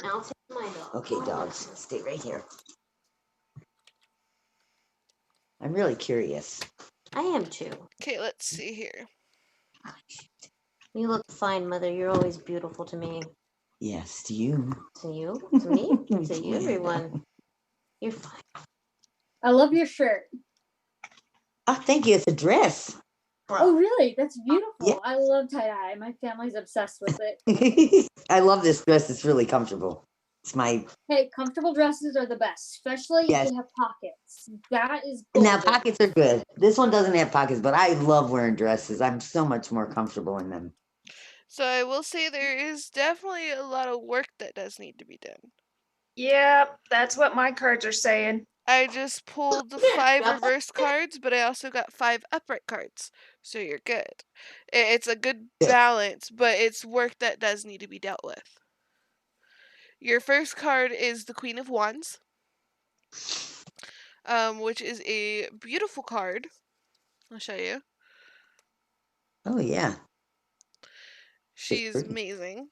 I'll take my dog. Okay, dogs, stay right here. I'm really curious. I am too. Okay, let's see here. You look fine, Mother. You're always beautiful to me. Yes, to you. To you? To me? To you, everyone. You're fine. I love your shirt. Oh, thank you. It's a dress. Oh, really? That's beautiful. Yeah. I love tie-dye. My family's obsessed with it. I love this dress. It's really comfortable. It's my Hey, comfortable dresses are the best, especially Yes. if they have pockets. That is now golden. pockets are good. This one doesn't have pockets, but I love wearing dresses. I'm so much more comfortable in them. So I will say there is definitely a lot of work that does need to be done. Yep, that's what my cards are saying. I just pulled 5 reverse cards, but I also got 5 upright cards. So you're good. It's a good balance, but it's work that does need to be dealt with. Your first card is the Queen of Wands, which is a beautiful card. I'll show you. Oh yeah. She is amazing.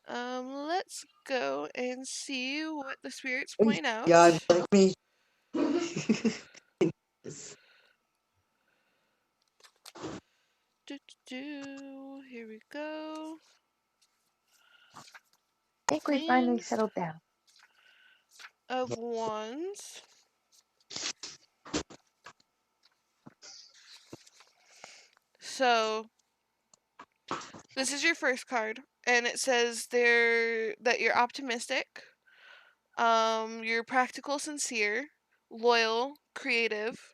Let's go and see what the spirits point out. God, like me. Here we go. I think we finally settled down. Of Wands. So this is your first card, and it says that you're optimistic, you're practical, sincere, loyal, creative.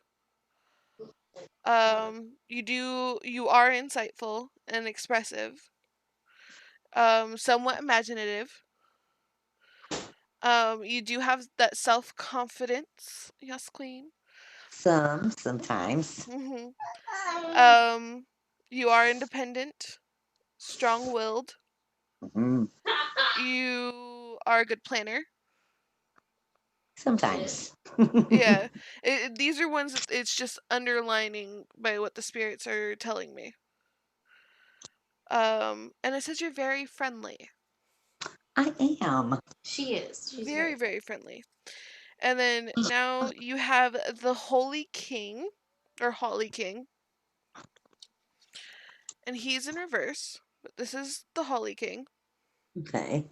You are insightful and expressive, somewhat imaginative. You do have that self confidence, yes, Queen. Sometimes. hmm you are independent, strong willed. Mhm. You are a good planner. Sometimes. Yeah, these are ones that it's just underlining by what the spirits are telling me. And it says you're very friendly. I am. She is. She's Very, very friendly. And then now you have the Holy King, or Holly King, and he's in reverse. But this is the Holly King. Okay.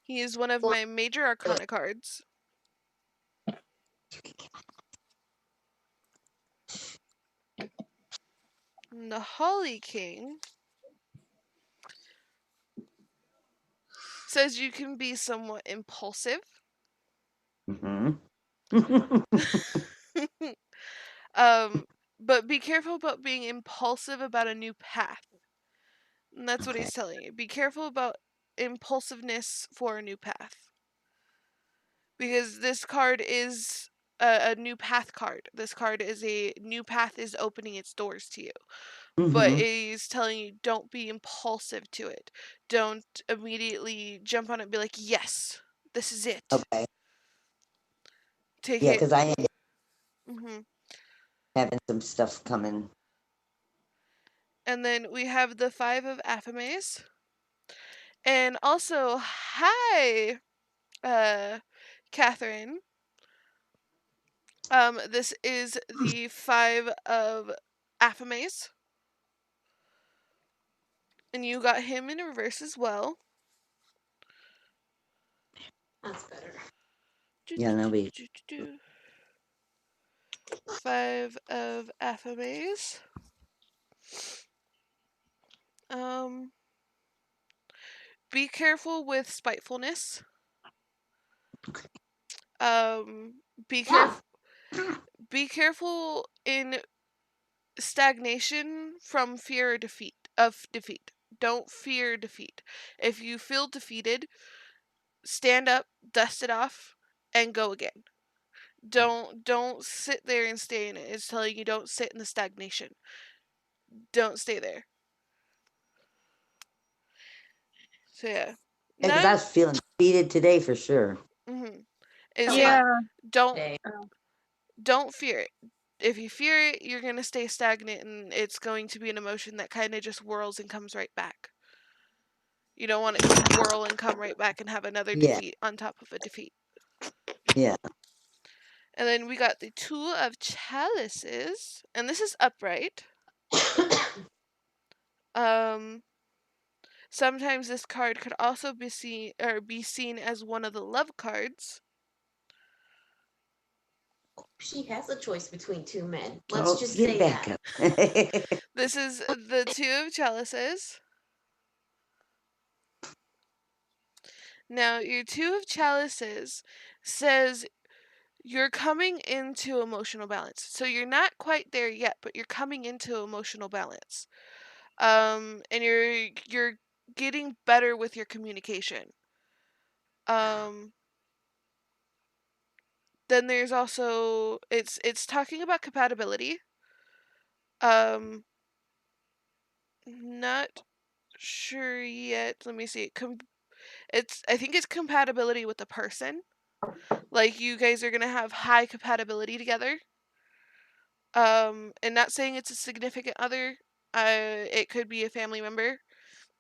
He is one of my major arcana cards. And the Holly King says you can be somewhat impulsive. Mm-hmm. But be careful about being impulsive about a new path. And that's what he's telling you. Be careful about impulsiveness for a new path. Because this card is a new path card. This card is a new path is opening its doors to you. but Mhm. is telling you don't be impulsive to it. Don't immediately jump on it and be like, yes, this is it. Okay. Take Yeah, it. because I ended up hmm having some stuff coming. And then we have the 5 of Aphimes. And also, hi, Catherine. This is the 5 of Aphimes. And you got him in reverse as well. That's better. Yeah, that'll be 5 of Aphimes. Um, be careful with spitefulness. Um, be careful. Be careful in stagnation from fear or defeat. Don't fear defeat. If you feel defeated, stand up, dust it off, and go again. Don't sit there and stay in it. It's telling you don't sit in the stagnation. Don't stay there. So yeah. because I Now, was feeling defeated today for sure. is Yeah. don't Okay. don't fear it. If you fear it, you're gonna stay stagnant, and it's going to be an emotion that kind of just whirls and comes right back. You don't want it to whirl and come right back and have another Yeah, defeat on top of a defeat. yeah. And then we got the 2 of Chalices, and this is upright. Um, sometimes this card could also be seen as one of the love cards. She has a choice between two men. Oh, Let's just get say back that. up. This is the 2 of Chalices. Now, your 2 of Chalices says you're coming into emotional balance. So you're not quite there yet, but you're coming into emotional balance. And you're getting better with your communication. Um, then there's also it's talking about compatibility. Um, not sure yet. Let me see. It's I think it's compatibility with the person. Like you guys are gonna have high compatibility together. And not saying it's a significant other. It could be a family member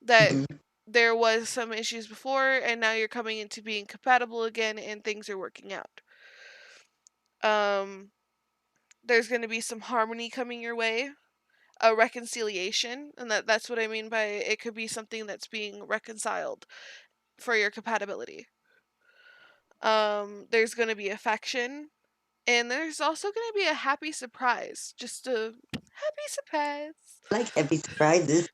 that Mhm. there was some issues before, and now you're coming into being compatible again, and things are working out. Um, there's going to be some harmony coming your way, a reconciliation, and that's what I mean by it could be something that's being reconciled for your compatibility. There's going to be affection, and there's also going to be a happy surprise, just a happy surprise. Like happy surprises.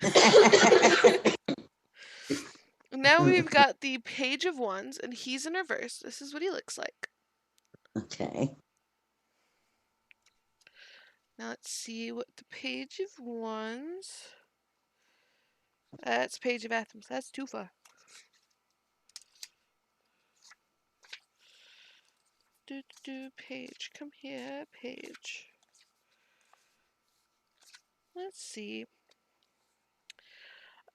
Now we've got the Page of Wands, and he's in reverse. This is what he looks like. Okay. Now let's see what the Page of Wands. That's Page of Athens. That's too far. Page. Come here, Page. Let's see.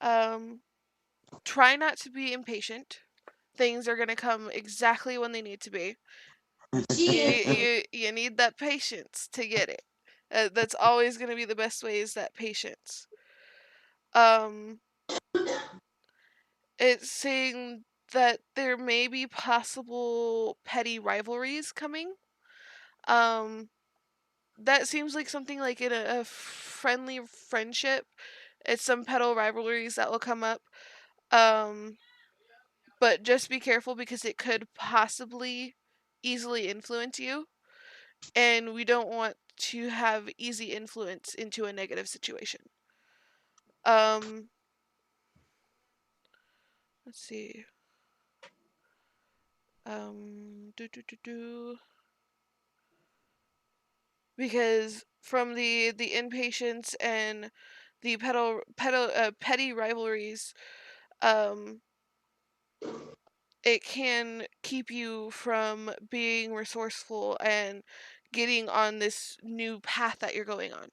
Um, try not to be impatient. Things are gonna come exactly when they need to be. You need that patience to get it. That's always gonna be the best way is that patience. Um, it's saying that there may be possible petty rivalries coming. Um, that seems like something like in a friendly friendship. It's some petal rivalries that will come up. Um, but just be careful because it could possibly easily influence you, and we don't want to have easy influence into a negative situation. Um, let's see. Do do do do. Because from the impatience and the petty rivalries, um, it can keep you from being resourceful and getting on this new path that you're going on.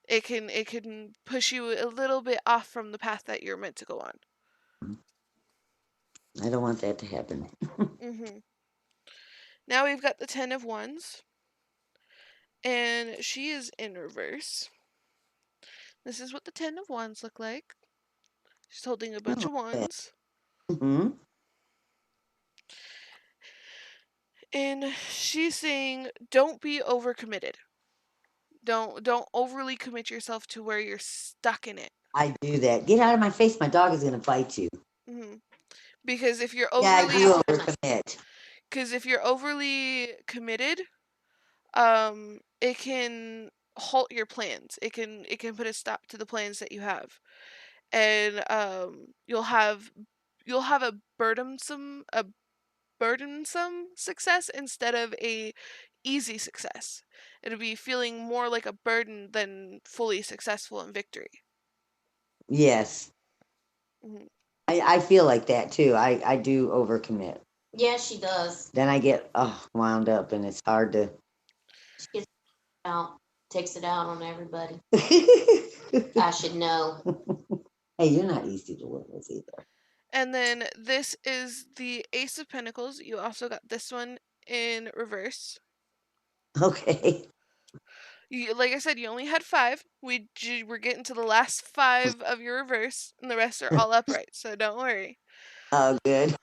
it can push you a little bit off from the path that you're meant to go on. I don't want that to happen. Hmm Now we've got the 10 of Wands, and she is in reverse. This is what the 10 of Wands look like. She's holding a bunch Oh, of wands, hmm and she's saying, "Don't be overcommitted. Don't overly commit yourself to where you're stuck in it." I do that. Get out of my face. My dog is going to bite you. hmm Because if you're Yeah, I overly, do overcommit. because if you're overly committed, it can halt your plans. It can put a stop to the plans that you have, and you'll have a burdensome success instead of a easy success. It'll be feeling more like a burden than fully successful in victory. Yes. Mhm. I feel like that too. I do overcommit. Yeah, she does. Then I get wound up and it's hard to. She gets out, takes it out on everybody. Hey, I should know. you're not easy to work with either. And then this is the Ace of Pentacles. You also got this one in reverse. Okay. Like I said, you only had 5. We're getting to the last 5 of your reverse, and the rest are all upright. So don't worry. Oh, good.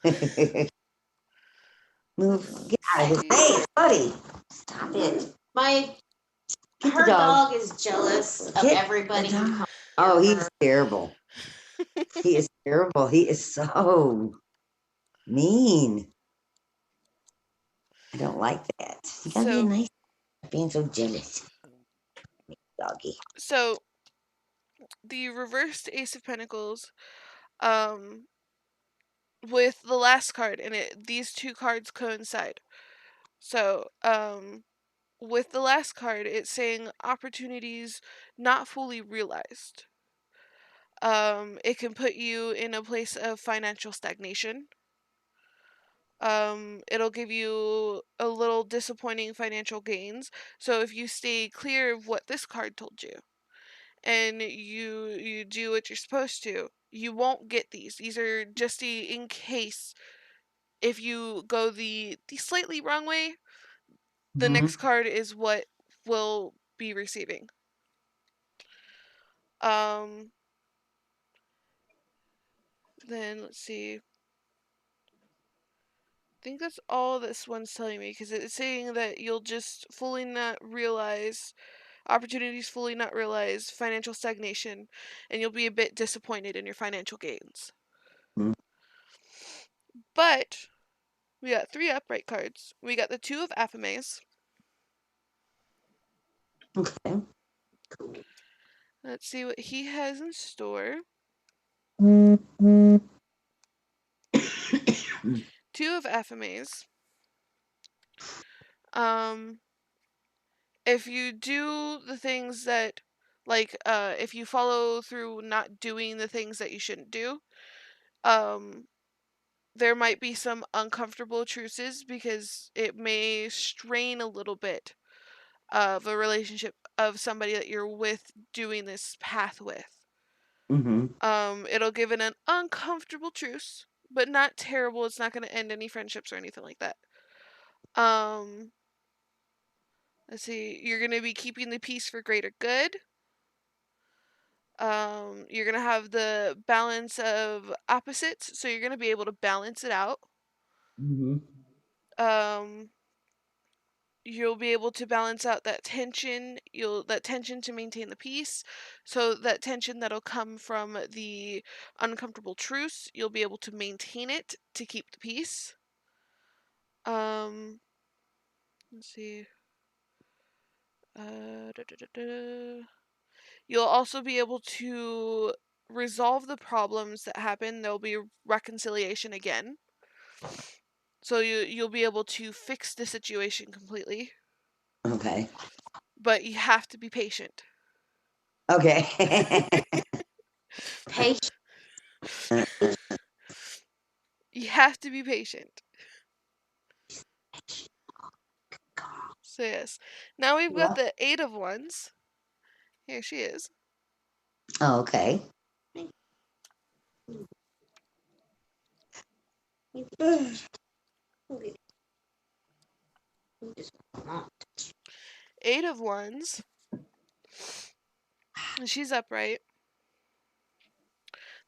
Move. Let's Get out of his see. face, buddy. Stop it. Get the Her dog. dog is jealous of Get everybody the who dog. comes Oh, near he's her. terrible. He is terrible. He is so mean. I don't like that. You gotta be So nice. Being so jealous, doggy. so the reversed Ace of Pentacles, um, with the last card, and these two cards coincide. So, with the last card, it's saying opportunities not fully realized. It can put you in a place of financial stagnation. It'll give you a little disappointing financial gains. So if you stay clear of what this card told you, and you do what you're supposed to, you won't get these. These are just in case if you go the slightly wrong way, the Mm-hmm. next card is what will be receiving. Um, then let's see. I think that's all this one's telling me because it's saying that you'll just fully not realize opportunities, fully not realize financial stagnation, and you'll be a bit disappointed in your financial gains. Mm-hmm. But we got 3 upright cards. We got the 2 of Aphames. Okay. Let's see what he has in store. 2 of Aphames. Um, if you do the things that, like, if you follow through not doing the things that you shouldn't do, um, there might be some uncomfortable truces because it may strain a little bit of a relationship of somebody that you're with doing this path with. Mm-hmm. It'll give it an uncomfortable truce, but not terrible. It's not going to end any friendships or anything like that. Um, let's see. You're going to be keeping the peace for greater good. You're going to have the balance of opposites, so you're going to be able to balance it out. Mm-hmm. Um, you'll be able to balance out that tension. That tension to maintain the peace. So that tension that'll come from the uncomfortable truce, you'll be able to maintain it to keep the peace. Let's see. Da, da, da, da. You'll also be able to resolve the problems that happen. There'll be reconciliation again. So you'll be able to fix the situation completely. Okay. But you have to be patient. Okay. Patient. You have to be patient. So yes. Now we've got Well, the 8 of Wands. Here she is. Oh, okay. Eight of Wands. And she's upright.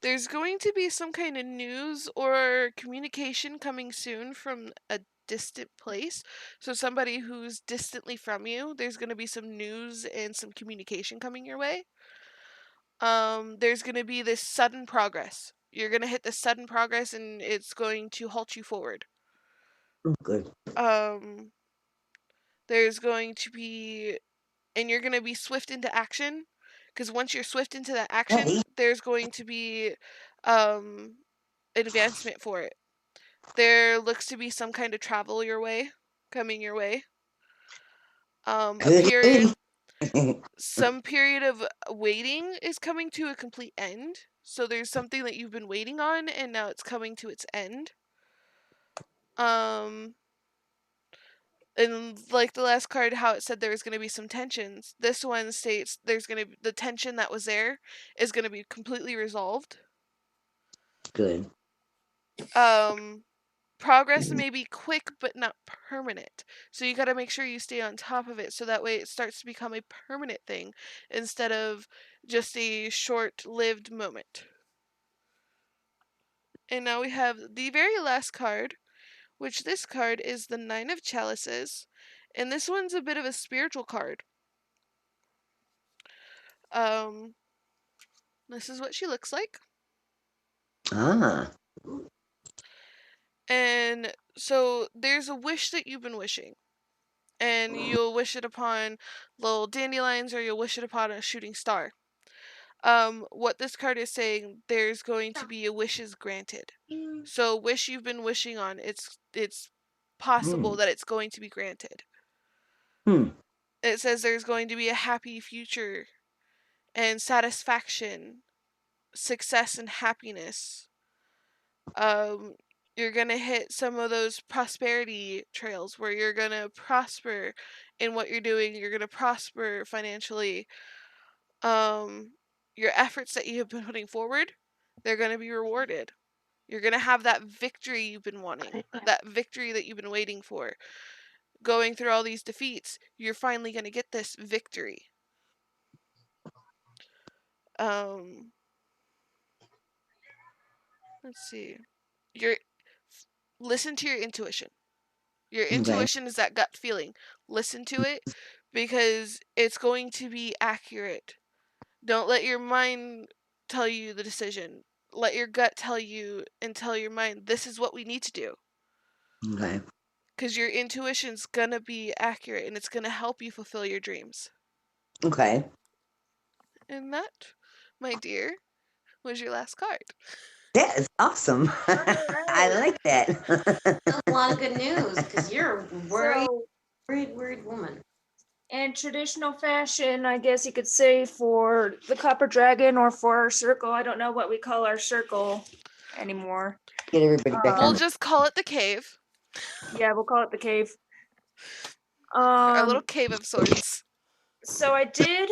There's going to be some kind of news or communication coming soon from a distant place. So somebody who's distantly from you, there's going to be some news and some communication coming your way. There's going to be this sudden progress. You're going to hit this sudden progress and it's going to halt you forward. Oh, good. There's going to be, and you're going to be swift into action, because once you're swift into that action, Ready? there's going to be advancement for it. There looks to be some kind of travel coming your way. A period, some period of waiting is coming to a complete end. So there's something that you've been waiting on, and now it's coming to its end. And like the last card, how it said there was going to be some tensions. This one states there's going to the tension that was there is going to be completely resolved. Good. Progress may be quick but not permanent. So you got to make sure you stay on top of it so that way it starts to become a permanent thing instead of just a short-lived moment. And now we have the very last card, which this card is the Nine of Chalices, and this one's a bit of a spiritual card. This is what she looks like. Ah. And so there's a wish that you've been wishing. And you'll wish it upon little dandelions or you'll wish it upon a shooting star. What this card is saying, there's going to be a wishes granted. So wish you've been wishing on, it's possible that it's going to be granted. It says there's going to be a happy future and satisfaction, success and happiness. You're gonna hit some of those prosperity trails where you're gonna prosper in what you're doing. You're gonna prosper financially. Your efforts that you have been putting forward, they're gonna be rewarded. You're gonna have that victory you've been wanting, that victory that you've been waiting for. Going through all these defeats, you're finally gonna get this victory. Let's see. Your listen to your intuition. Your intuition is that gut feeling. Listen to it because it's going to be accurate. Don't let your mind tell you the decision. Let your gut tell you and tell your mind this is what we need to do. Okay. Because your intuition's gonna be accurate and it's gonna help you fulfill your dreams. Okay. And that, my dear, was your last card. That is awesome. I like that. That's a lot of good news because you're a worried, So, worried woman. in traditional fashion, I guess you could say for the copper dragon or for our circle, I don't know what we call our circle anymore. Get everybody back We'll on. just call it the cave. Yeah, we'll call it the cave. Our little cave of sorts. So I did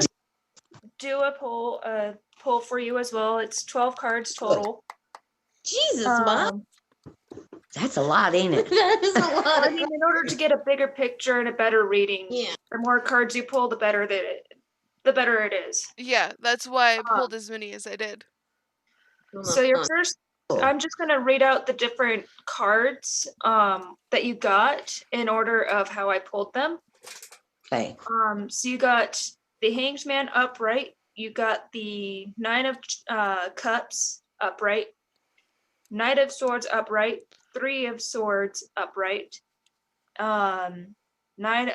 do a poll for you as well. It's 12 cards total. Jesus, Mom. That's a lot, ain't it? That is a lot. I mean, in order to get a bigger picture and a better reading, the more cards you pull, the better it is. Yeah, that's why I pulled as many as I did. So your first, I'm just gonna read out the different cards that you got in order of how I pulled them. Okay. So you got the Hanged Man upright. You got the Nine of Cups upright. Knight of Swords upright. Three of Swords upright. Nine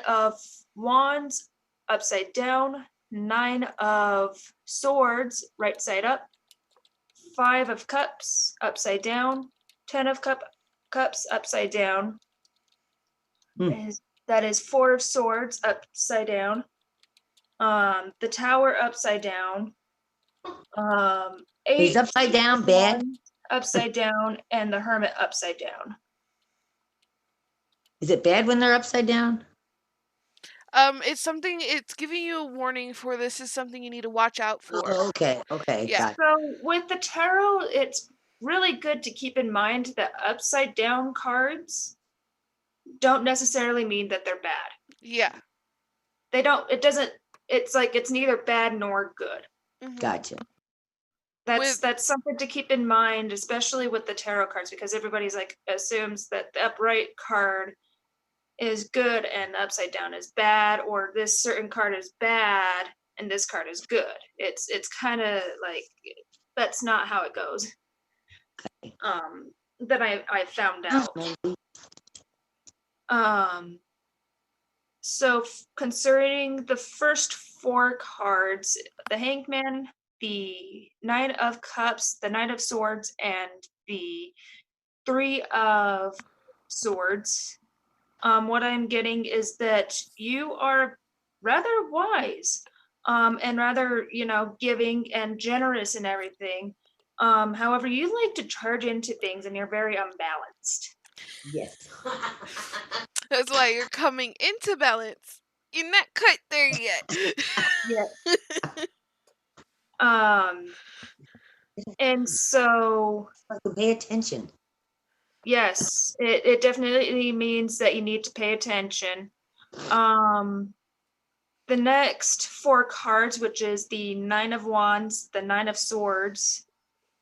of Wands upside down. Nine of Swords right side up. Five of Cups upside down. 10 of Cups upside down. That is Four of Swords upside down. The Tower upside down. He's upside down, bad. Upside down, and the Hermit upside down. Is it bad when they're upside down? It's something. It's giving you a warning for this is something you need to watch out for. Oh, okay, Yeah. got it. So with the tarot, it's really good to keep in mind that upside down cards don't necessarily mean that they're bad. Yeah. They don't, it doesn't, it's like it's neither bad nor good. Mhm. Gotcha. That's something to keep in mind, especially with the tarot cards, because everybody's like assumes that the upright card is good and the upside down is bad, or this certain card is bad and this card is good. It's kind of like that's not how it goes. That I found out. So concerning the first 4 cards, the Hangman, the Nine of Cups, the Knight of Swords, and the 3 of Swords, what I'm getting is that you are rather wise, and rather, giving and generous and everything. However, you like to charge into things and you're very unbalanced. Yes. That's why you're coming into balance. You're not quite there yet. Yeah. And so Pay attention. yes, it definitely means that you need to pay attention. The next 4 cards, which is the Nine of Wands, the Nine of Swords,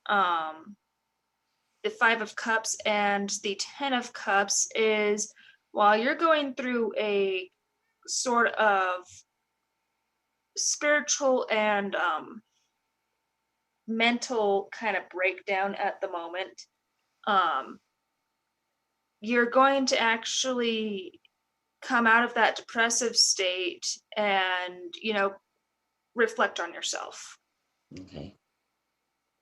the Five of Cups, and the Ten of Cups, is while you're going through a sort of spiritual and mental kind of breakdown at the moment, you're going to actually come out of that depressive state and reflect on yourself, Okay.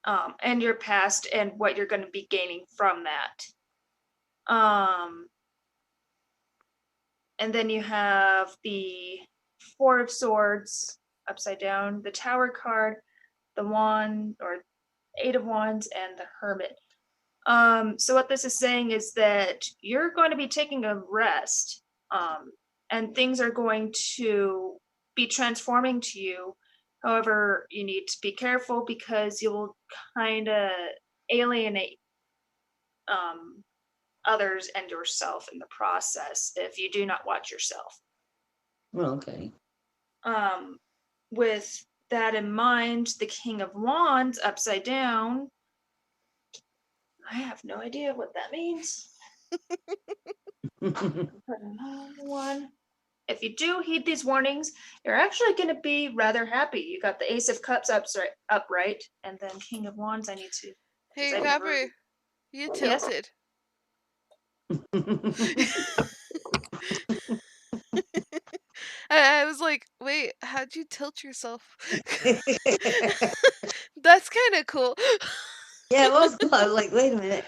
and your past and what you're going to be gaining from that. And then you have the Four of Swords upside down, the Tower card, the Wand or Eight of Wands, and the Hermit. So what this is saying is that you're going to be taking a rest, and things are going to be transforming to you. However, you need to be careful because you'll kind of alienate others and yourself in the process if you do not watch yourself. Well, okay. With that in mind, the King of Wands upside down, I have no idea what that means. One. If you do heed these warnings, you're actually going to be rather happy. You got the Ace of Cups upright, and then King of Wands. I need to. Hey, I never- Copper, you Yes? tilted. I was like, wait, how'd you tilt yourself? That's kind of cool. Yeah, it was cool. I was like, wait a minute.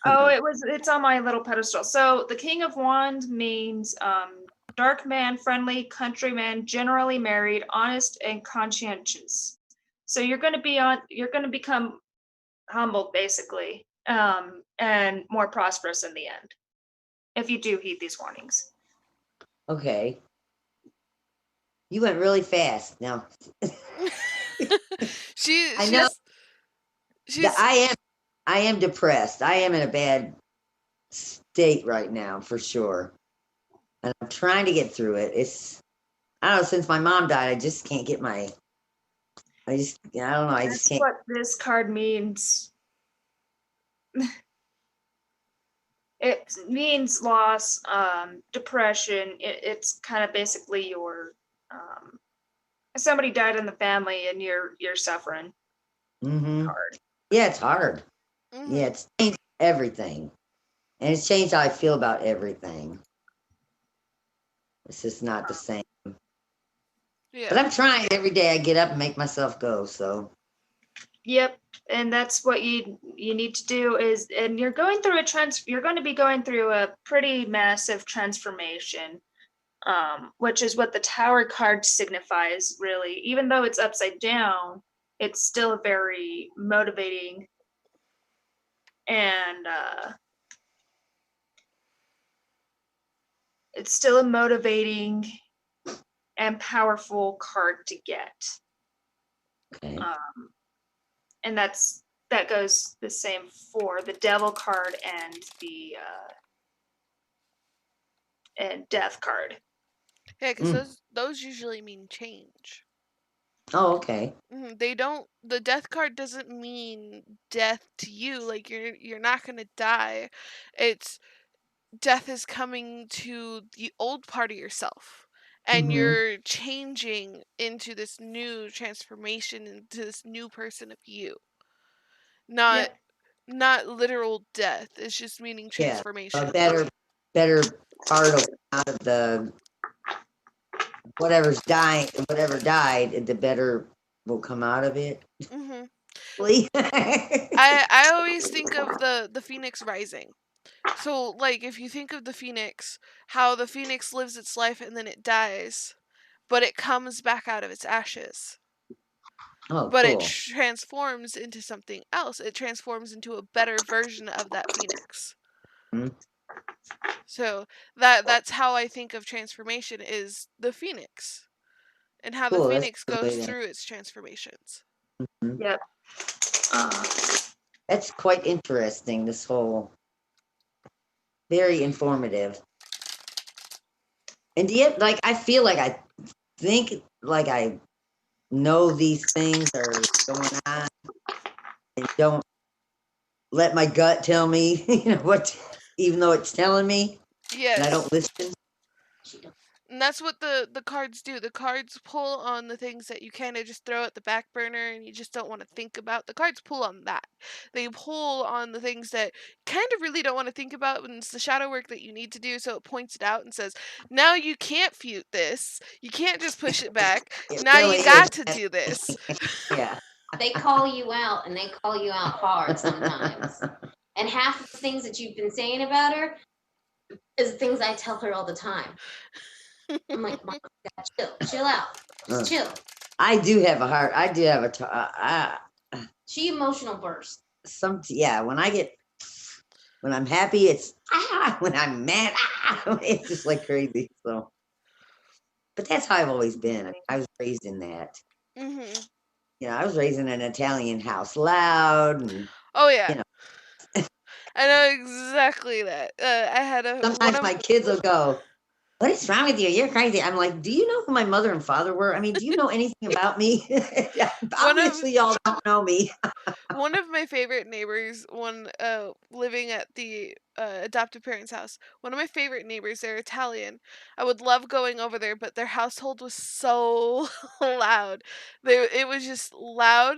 Oh, it's on my little pedestal. So the King of Wands means dark man, friendly, countryman, generally married, honest, and conscientious. So you're going to become humbled, basically, and more prosperous in the end, if you do heed these warnings. Okay. You went really fast. Now, I know she's I am depressed. I am in a bad state right now, for sure. And I'm trying to get through it. I don't know, since my mom died, I just can't get I don't know, I just That's can't. what this card means. It means loss, depression. It's kind of basically your somebody died in the family and you're suffering. Mm-hmm. Hard. Yeah, it's hard. Mhm. Yeah, it's changed everything. And it's changed how I feel about everything. It's just not the same. Yeah. But I'm trying every day. I get up and make myself go. So. Yep, and that's what you need to do is, and you're going through you're going to be going through a pretty massive transformation, which is what the Tower card signifies, really. Even though it's upside down, it's still very motivating, and it's still a motivating and powerful card to get. Okay. And that goes the same for the Devil card and the and Death card. Yeah, because those usually mean change. Oh, okay. They don't. The death card doesn't mean death to you. Like you're not gonna die. It's death is coming to the old part of yourself, and you're changing into this new transformation, into this new person of you. Not not literal death. It's just meaning Yeah. transformation. A better part of out of the whatever died, the better will come out of it. hmm Please. I always think of the phoenix rising. So like if you think of the phoenix, how the phoenix lives its life and then it dies, but it comes back out of its ashes. Oh, But it cool. transforms into something else. It transforms into a better version of that phoenix. Mhm. So that's how I think of transformation is the phoenix and how the Cool. That's phoenix a good way goes to- through its transformations. Yep. That's quite interesting. This whole very informative. And yet, like, I feel like I think like I know these things are going on, and don't let my gut tell me, what, even though it's telling me, and I Yes. don't listen. And that's what the cards do. The cards pull on the things that you kind of just throw at the back burner and you just don't want to think about. The cards pull on that. They pull on the things that kind of really don't want to think about, and it's the shadow work that you need to do. So it points it out and says, now you can't feud this. You can't just push it back. It Now really you is. got to do this. Yeah. They call you out, and they call you out hard sometimes. And half of the things that you've been saying about her is things I tell her all the time. I'm like, Mom, chill out, just chill. I do have a heart. I do have She emotional burst. when I'm happy, it's when I'm mad, it's just like crazy. So, but that's how I've always been. I was raised in that. hmm I was raised in an Italian house, loud, and Oh yeah. You know. I know exactly that. I had one sometimes of my kids will go, "What is wrong with you? You're crazy." I'm like, "Do you know who my mother and father were? I mean, do you know anything about me? one of Obviously, y'all don't know me." one of my favorite neighbors when living at the adoptive parents' house. One of my favorite neighbors, they're Italian. I would love going over there, but their household was so loud. It was just loud.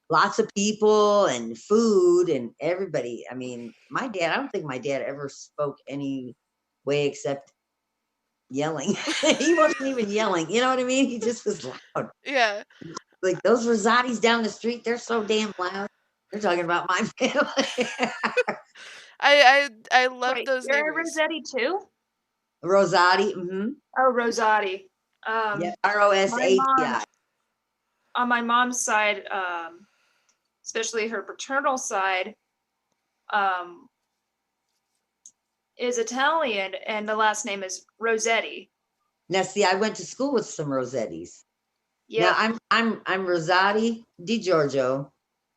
Lots of people and food and everybody. I mean, I don't think my dad ever spoke any way except yelling. He wasn't even yelling. You know what I mean? He just was loud. Yeah. Like those Rosati's down the street, they're so damn loud. They're talking about my family. I love Wait, those you're a neighbors. Rossetti too? Rosati. Mm-hmm. Oh, Rosati. Yeah. My Rosati. mom, on my mom's side, especially her paternal side, um, is Italian, and the last name is Rossetti. Now, see, I went to school with some Rosettis. Yeah, Now I'm Rosati Di Giorgio,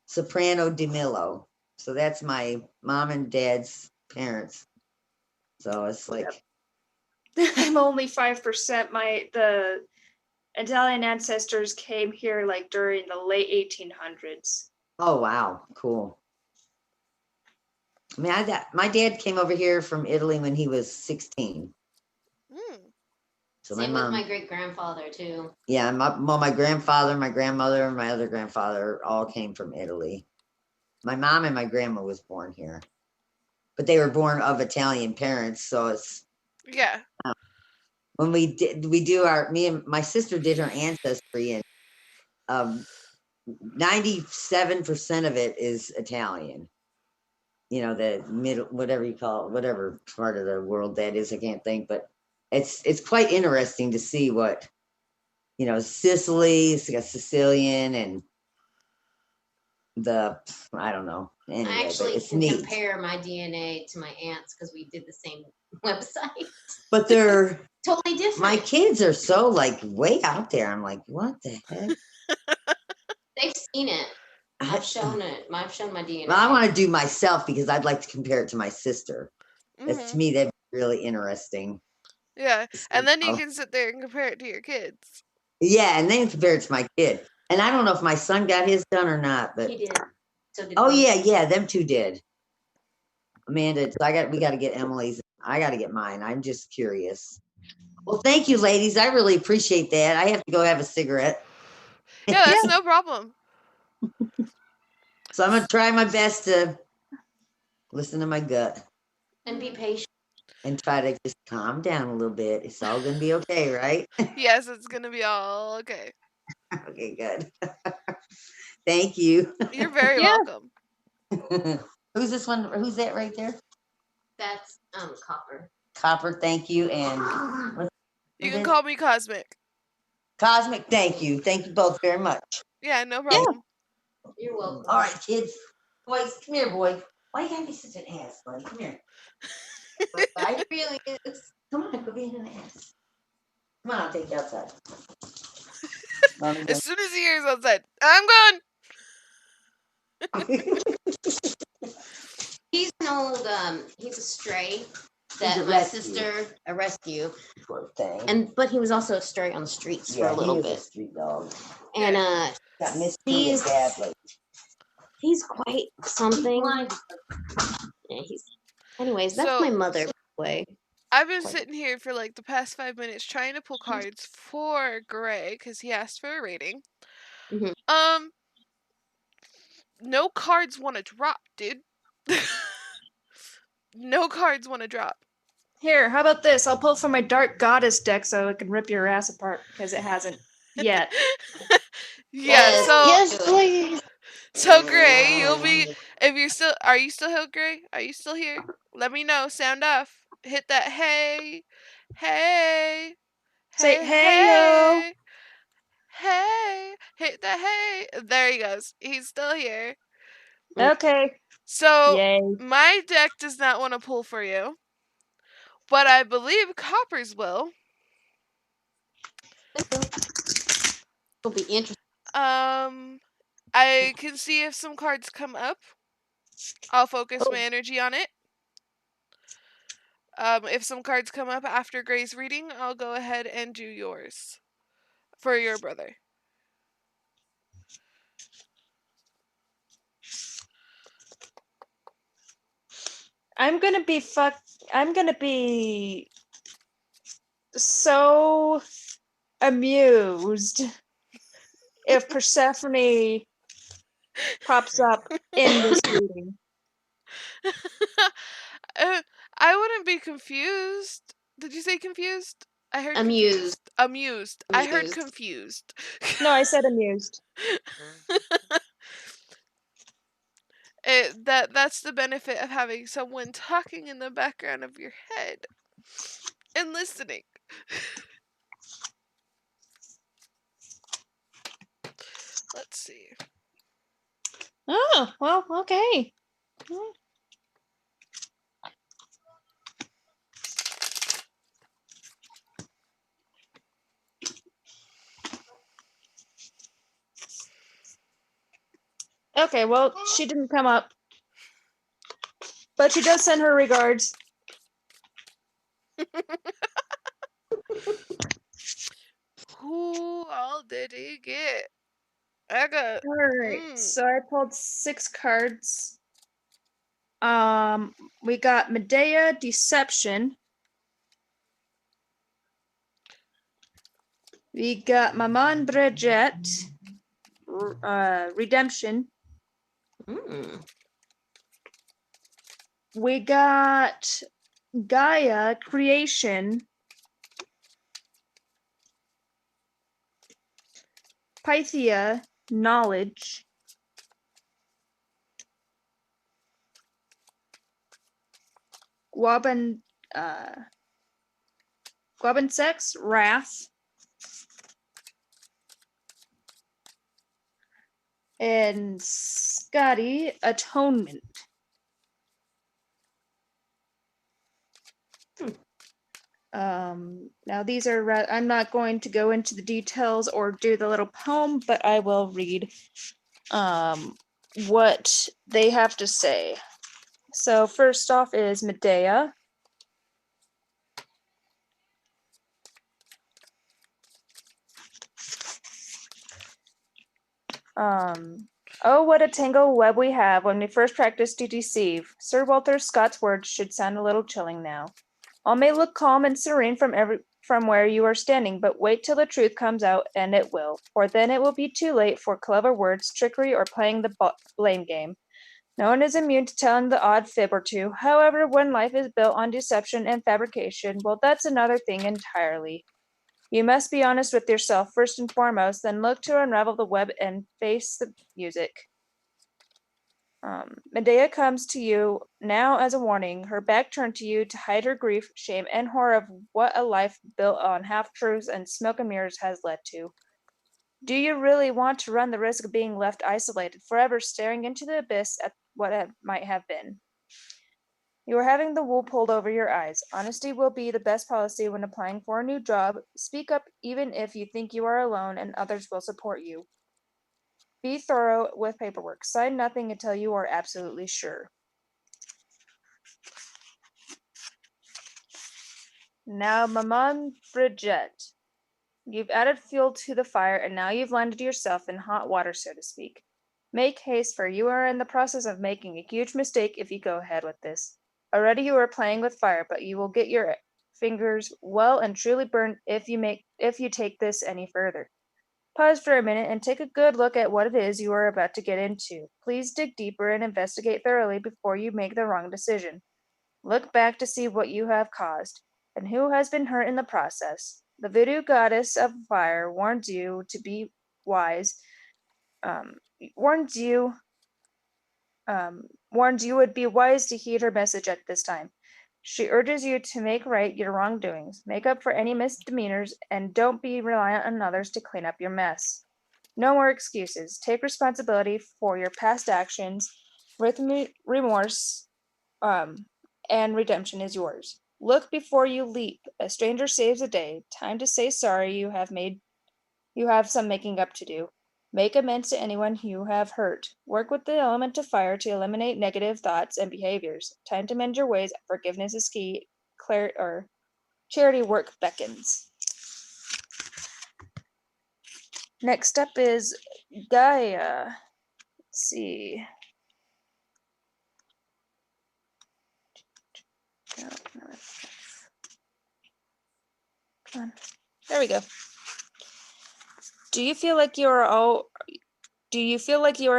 soprano Di Milo. So that's my mom and dad's parents. So it's like, I'm only 5%. The Italian ancestors came here like during the late 1800s. oh wow, cool. I mean, my dad came over here from Italy when he was 16. Mm. So Same my with mom, my great grandfather too. yeah, my grandfather, my grandmother, and my other grandfather all came from Italy. My mom and my grandma was born here, but they were born of Italian parents. So it's Yeah. when me and my sister did her ancestry, and 97% of it is Italian. The middle, whatever you call it, whatever part of the world that is, I can't think, but it's quite interesting to see what, Sicily, it's got Sicilian and I don't know. Anyway, I but actually it's can neat. compare my DNA to my aunt's because we did the same website. But they're totally different. My kids are so like way out there. I'm like, what the heck? They've seen it. I've shown it. I've shown my DNA. Well, I want to do myself because I'd like to compare it to my sister. That's to me, that'd be really interesting. Yeah, and then you can sit there and compare it to your kids. Yeah, and then compare it to my kid. And I don't know if my son got his done or not, but he did. So did oh we. yeah, them two did. Amanda, we got to get Emily's. I got to get mine. I'm just curious. Well, thank you, ladies. I really appreciate that. I have to go have a cigarette. Yeah, that's no problem. So I'm gonna try my best to listen to my gut and be patient and try to just calm down a little bit. It's all gonna be okay, right? Yes, it's gonna be all okay. Okay, good. Thank you. You're very welcome. Who's this one? Who's that right there? That's Copper. Copper, thank you. And you can call me Cosmic. Cosmic, thank you. Thank you both very much. Yeah, no problem. You're welcome. All right, kids. Boys, come here, boy. Why you gotta be such an ass, buddy? Come here. I really is. Come on, go be an ass. Come on, I'll take you outside. As soon as he hears outside, I'm gone. He's an old, he's a stray that my sister, a rescue. Poor thing. But he was also a stray on the streets for a little bit. A street dog. And got mistreated badly. He's quite something. Yeah, anyways, that's my mother, by the way. I've been sitting here for like the past 5 minutes trying to pull cards for Gray because he asked for a rating. Mm-hmm. No cards want to drop, dude. No cards want to drop. Here, how about this? I'll pull from my Dark Goddess deck so it can rip your ass apart because it hasn't yet. Yeah, so yes, please. So Gray, you'll be if you're still. Are you still here, Gray? Are you still here? Let me know. Sound off. Hit that hey, hey, Say hey, hey yo. hey, hey. Hit that hey. There he goes. He's still here. Okay. So Yay. my deck does not want to pull for you, but I believe Copper's will. It'll be interesting. I can see if some cards come up. I'll focus my energy on it. If some cards come up after Gray's reading, I'll go ahead and do yours for your brother. I'm gonna be so amused if Persephone pops up in this reading. I wouldn't be confused. Did you say confused? I heard amused. Amused. I heard confused. No, I said amused. That's the benefit of having someone talking in the background of your head and listening. Let's see. Oh, well, okay. Okay, well, she didn't come up. But she does send her regards. Who all did he get? I got. Alright, so I pulled 6 cards. We got Medea, Deception. We got Maman Brejet, Redemption. We got Gaia, Creation. Pythia, Knowledge. Sex, Wrath. And Scotty, Atonement. Now these are, I'm not going to go into the details or do the little poem, but I will read what they have to say. So first off is Medea. Oh, what a tangled web we have when we first practiced to deceive. Sir Walter Scott's words should sound a little chilling now. All may look calm and serene from where you are standing, but wait till the truth comes out, and it will, for then it will be too late for clever words, trickery, or playing the blame game. No one is immune to telling the odd fib or two. However, when life is built on deception and fabrication, well, that's another thing entirely. You must be honest with yourself first and foremost, then look to unravel the web and face the music. Medea comes to you now as a warning, her back turned to you to hide her grief, shame, and horror of what a life built on half-truths and smoke and mirrors has led to. Do you really want to run the risk of being left isolated, forever staring into the abyss at what might have been? You are having the wool pulled over your eyes. Honesty will be the best policy when applying for a new job. Speak up even if you think you are alone and others will support you. Be thorough with paperwork. Sign nothing until you are absolutely sure. Now, Maman Bridget, you've added fuel to the fire and now you've landed yourself in hot water, so to speak. Make haste, for you are in the process of making a huge mistake if you go ahead with this. Already you are playing with fire, but you will get your fingers well and truly burned if you take this any further. Pause for a minute and take a good look at what it is you are about to get into. Please dig deeper and investigate thoroughly before you make the wrong decision. Look back to see what you have caused, and who has been hurt in the process. The voodoo goddess of fire warns you to be wise. Um, warns you warns you would be wise to heed her message at this time. She urges you to make right your wrongdoings, make up for any misdemeanors, and don't be reliant on others to clean up your mess. No more excuses. Take responsibility for your past actions with remorse, and redemption is yours. Look before you leap. A stranger saves a day. Time to say sorry. You have some making up to do. Make amends to anyone you have hurt. Work with the element of fire to eliminate negative thoughts and behaviors. Time to mend your ways. Forgiveness is key. Charity work beckons. Next up is Gaia. Let's see. Come on. There we go. Do you feel like you are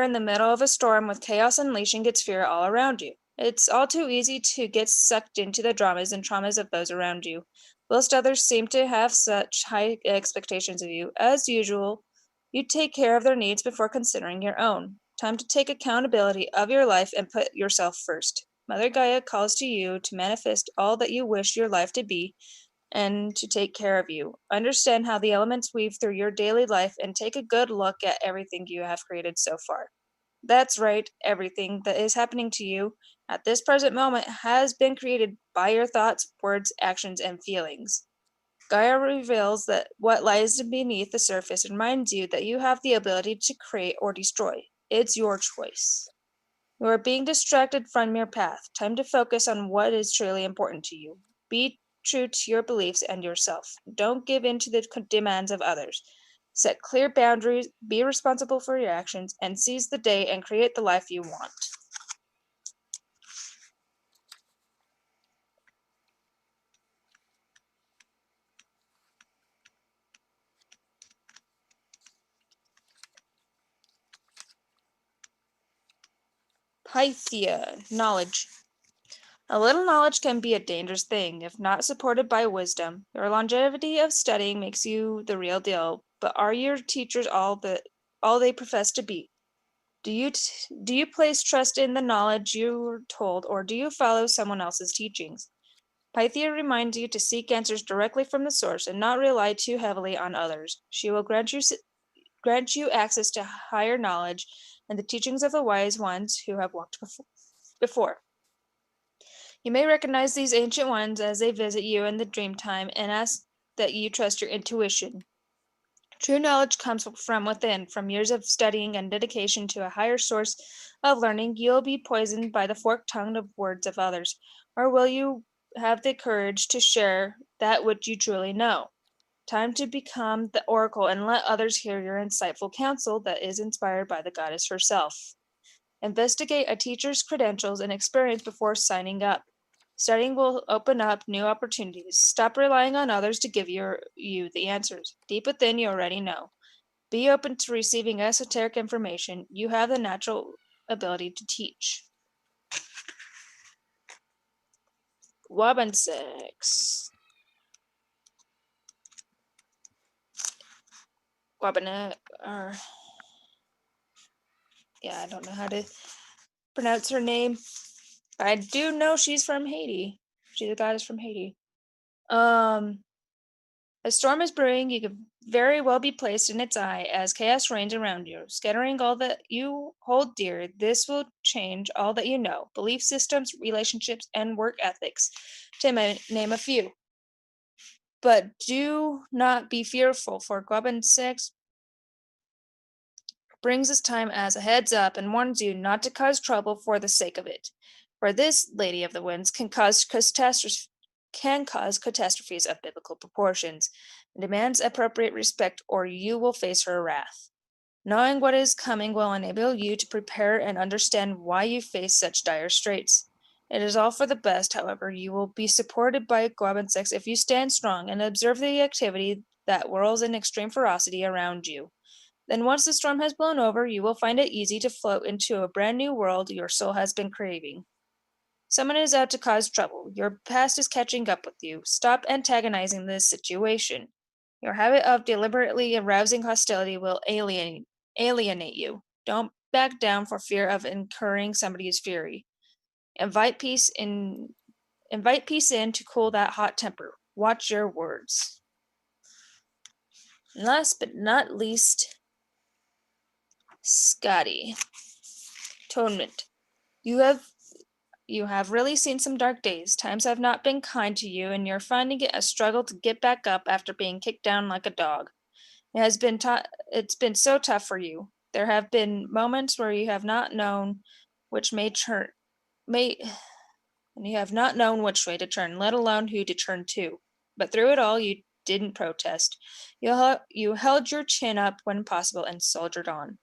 in the middle of a storm with chaos unleashing its fear all around you? It's all too easy to get sucked into the dramas and traumas of those around you, whilst others seem to have such high expectations of you. As usual, you take care of their needs before considering your own. Time to take accountability of your life and put yourself first. Mother Gaia calls to you to manifest all that you wish your life to be and to take care of you. Understand how the elements weave through your daily life and take a good look at everything you have created so far. That's right, everything that is happening to you at this present moment has been created by your thoughts, words, actions, and feelings. Gaia reveals that what lies beneath the surface and reminds you that you have the ability to create or destroy. It's your choice. You are being distracted from your path. Time to focus on what is truly important to you. Be true to your beliefs and yourself. Don't give in to the demands of others. Set clear boundaries, be responsible for your actions, and seize the day and create the life you want. Pythia, knowledge. A little knowledge can be a dangerous thing if not supported by wisdom. Your longevity of studying makes you the real deal, but are your teachers all they profess to be? Do you place trust in the knowledge you're told, or do you follow someone else's teachings? Pythia reminds you to seek answers directly from the source and not rely too heavily on others. She will grant you access to higher knowledge and the teachings of the wise ones who have walked before. You may recognize these ancient ones as they visit you in the dream time and ask that you trust your intuition. True knowledge comes from within. From years of studying and dedication to a higher source of learning, you'll be poisoned by the forked tongue of words of others. Or will you have the courage to share that which you truly know? Time to become the oracle and let others hear your insightful counsel that is inspired by the goddess herself. Investigate a teacher's credentials and experience before signing up. Studying will open up new opportunities. Stop relying on others to give you the answers. Deep within, you already know. Be open to receiving esoteric information. You have the natural ability to teach. Wabansex. Wabana, or yeah, I don't know how to pronounce her name. I do know she's from Haiti. She's a goddess from Haiti. A storm is brewing. You could very well be placed in its eye as chaos reigns around you, scattering all that you hold dear. This will change all that you know: belief systems, relationships, and work ethics, to name a few. But do not be fearful, for Guaban 6 brings this time as a heads up and warns you not to cause trouble for the sake of it. For this Lady of the Winds can cause catastrophes of biblical proportions, and demands appropriate respect, or you will face her wrath. Knowing what is coming will enable you to prepare and understand why you face such dire straits. It is all for the best, however. You will be supported by Guabansex if you stand strong and observe the activity that whirls in extreme ferocity around you. Then, once the storm has blown over, you will find it easy to float into a brand new world your soul has been craving. Someone is out to cause trouble. Your past is catching up with you. Stop antagonizing this situation. Your habit of deliberately arousing hostility will alienate you. Don't back down for fear of incurring somebody's fury. Invite peace in to cool that hot temper. Watch your words. Last but not least, Scotty. Atonement. You have really seen some dark days. Times have not been kind to you, and you're finding it a struggle to get back up after being kicked down like a dog. It's been so tough for you. There have been moments where you have not known which may and you have not known which way to turn, let alone who to turn to. But through it all, you didn't protest. You held your chin up when possible and soldiered on.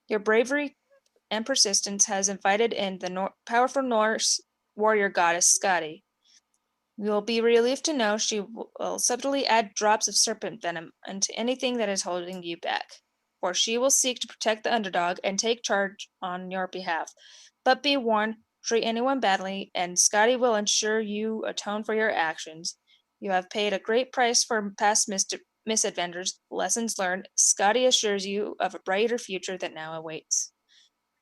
Your bravery and persistence has invited in the powerful Norse warrior goddess Skadi. You will be relieved to know she will subtly add drops of serpent venom into anything that is holding you back, for she will seek to protect the underdog and take charge on your behalf. But be warned, treat anyone badly, and Scotty will ensure you atone for your actions. You have paid a great price for past misadventures, lessons learned. Scotty assures you of a brighter future that now awaits.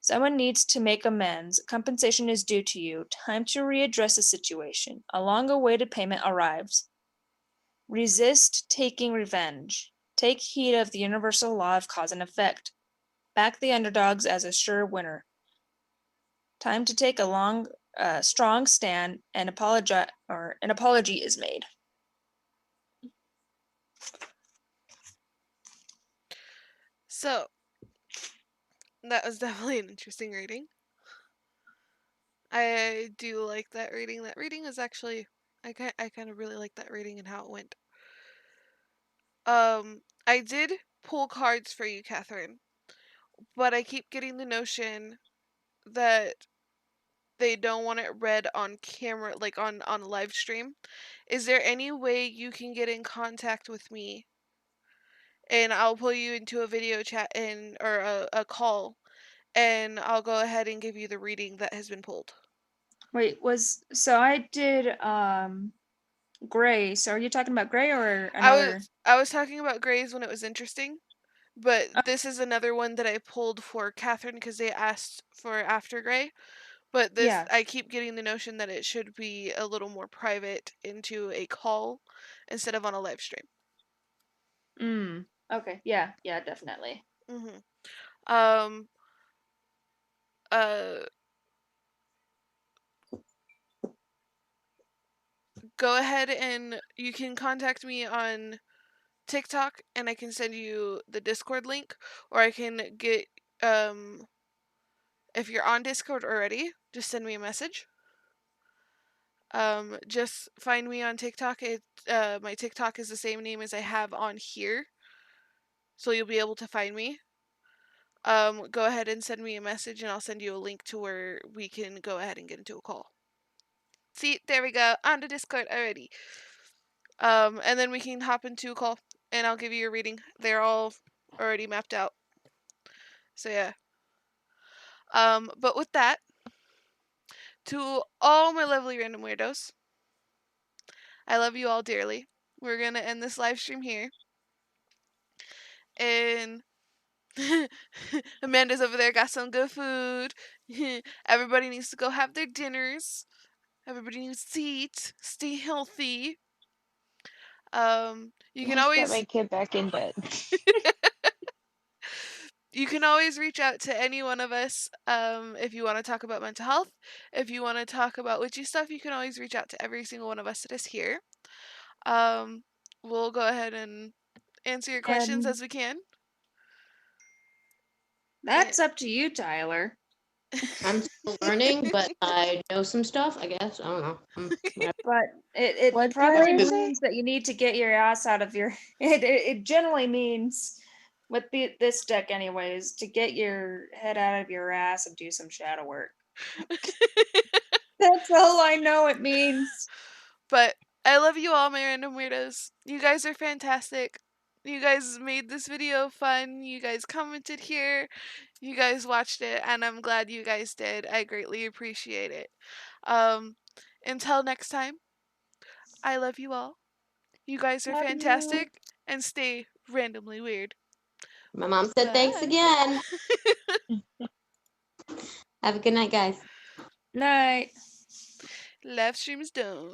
Someone needs to make amends. Compensation is due to you. Time to readdress the situation. A long awaited payment arrives. Resist taking revenge. Take heed of the universal law of cause and effect. Back the underdogs as a sure winner. Time to take a strong stand, and an apology is made. So, that was definitely an interesting reading. I do like that reading. That reading is actually, I kind of really like that reading and how it went. I did pull cards for you, Catherine, but I keep getting the notion that they don't want it read on camera, like on live stream. Is there any way you can get in contact with me and I'll pull you into a video chat or a call, and I'll go ahead and give you the reading that has been pulled? Wait, so I did Gray. So are you talking about Gray or another? I was talking about Grays when it was interesting, but this is another one that I pulled for Catherine because they asked for After Gray. But this, Yeah. I keep getting the notion that it should be a little more private into a call instead of on a live stream. Okay. Yeah. Yeah. Definitely. Mm-hmm. Um. Uh. go ahead and you can contact me on TikTok and I can send you the Discord link, or I can get if you're on Discord already, just send me a message. Just find me on TikTok. My TikTok is the same name as I have on here, so you'll be able to find me. Go ahead and send me a message, and I'll send you a link to where we can go ahead and get into a call. See, there we go, on the Discord already. And then we can hop into a call, and I'll give you a reading. They're all already mapped out. So yeah. But with that, to all my lovely random weirdos, I love you all dearly. We're gonna end this live stream here. And Amanda's over there got some good food. Everybody needs to go have their dinners. Everybody needs to eat. Stay healthy. You can Let's get always my kid back in bed. you can always reach out to any one of us if you want to talk about mental health. If you want to talk about witchy stuff, you can always reach out to every single one of us that is here. We'll go ahead and answer your questions And as we can. that's up to you, Tyler. I'm still learning, but I know some stuff, I guess. I don't know. But it What'd probably Tyler say? means that you need to get your ass out of your. It generally means, with this deck, anyways, to get your head out of your ass and do some shadow work. That's all I know it means. But I love you all, my random weirdos. You guys are fantastic. You guys made this video fun. You guys commented here. You guys watched it, and I'm glad you guys did. I greatly appreciate it. Um, until next time, I love you all. You guys are Love you. fantastic, and stay randomly weird. My mom said thanks Bye. again. Have a good night, guys. Night. Live stream is done.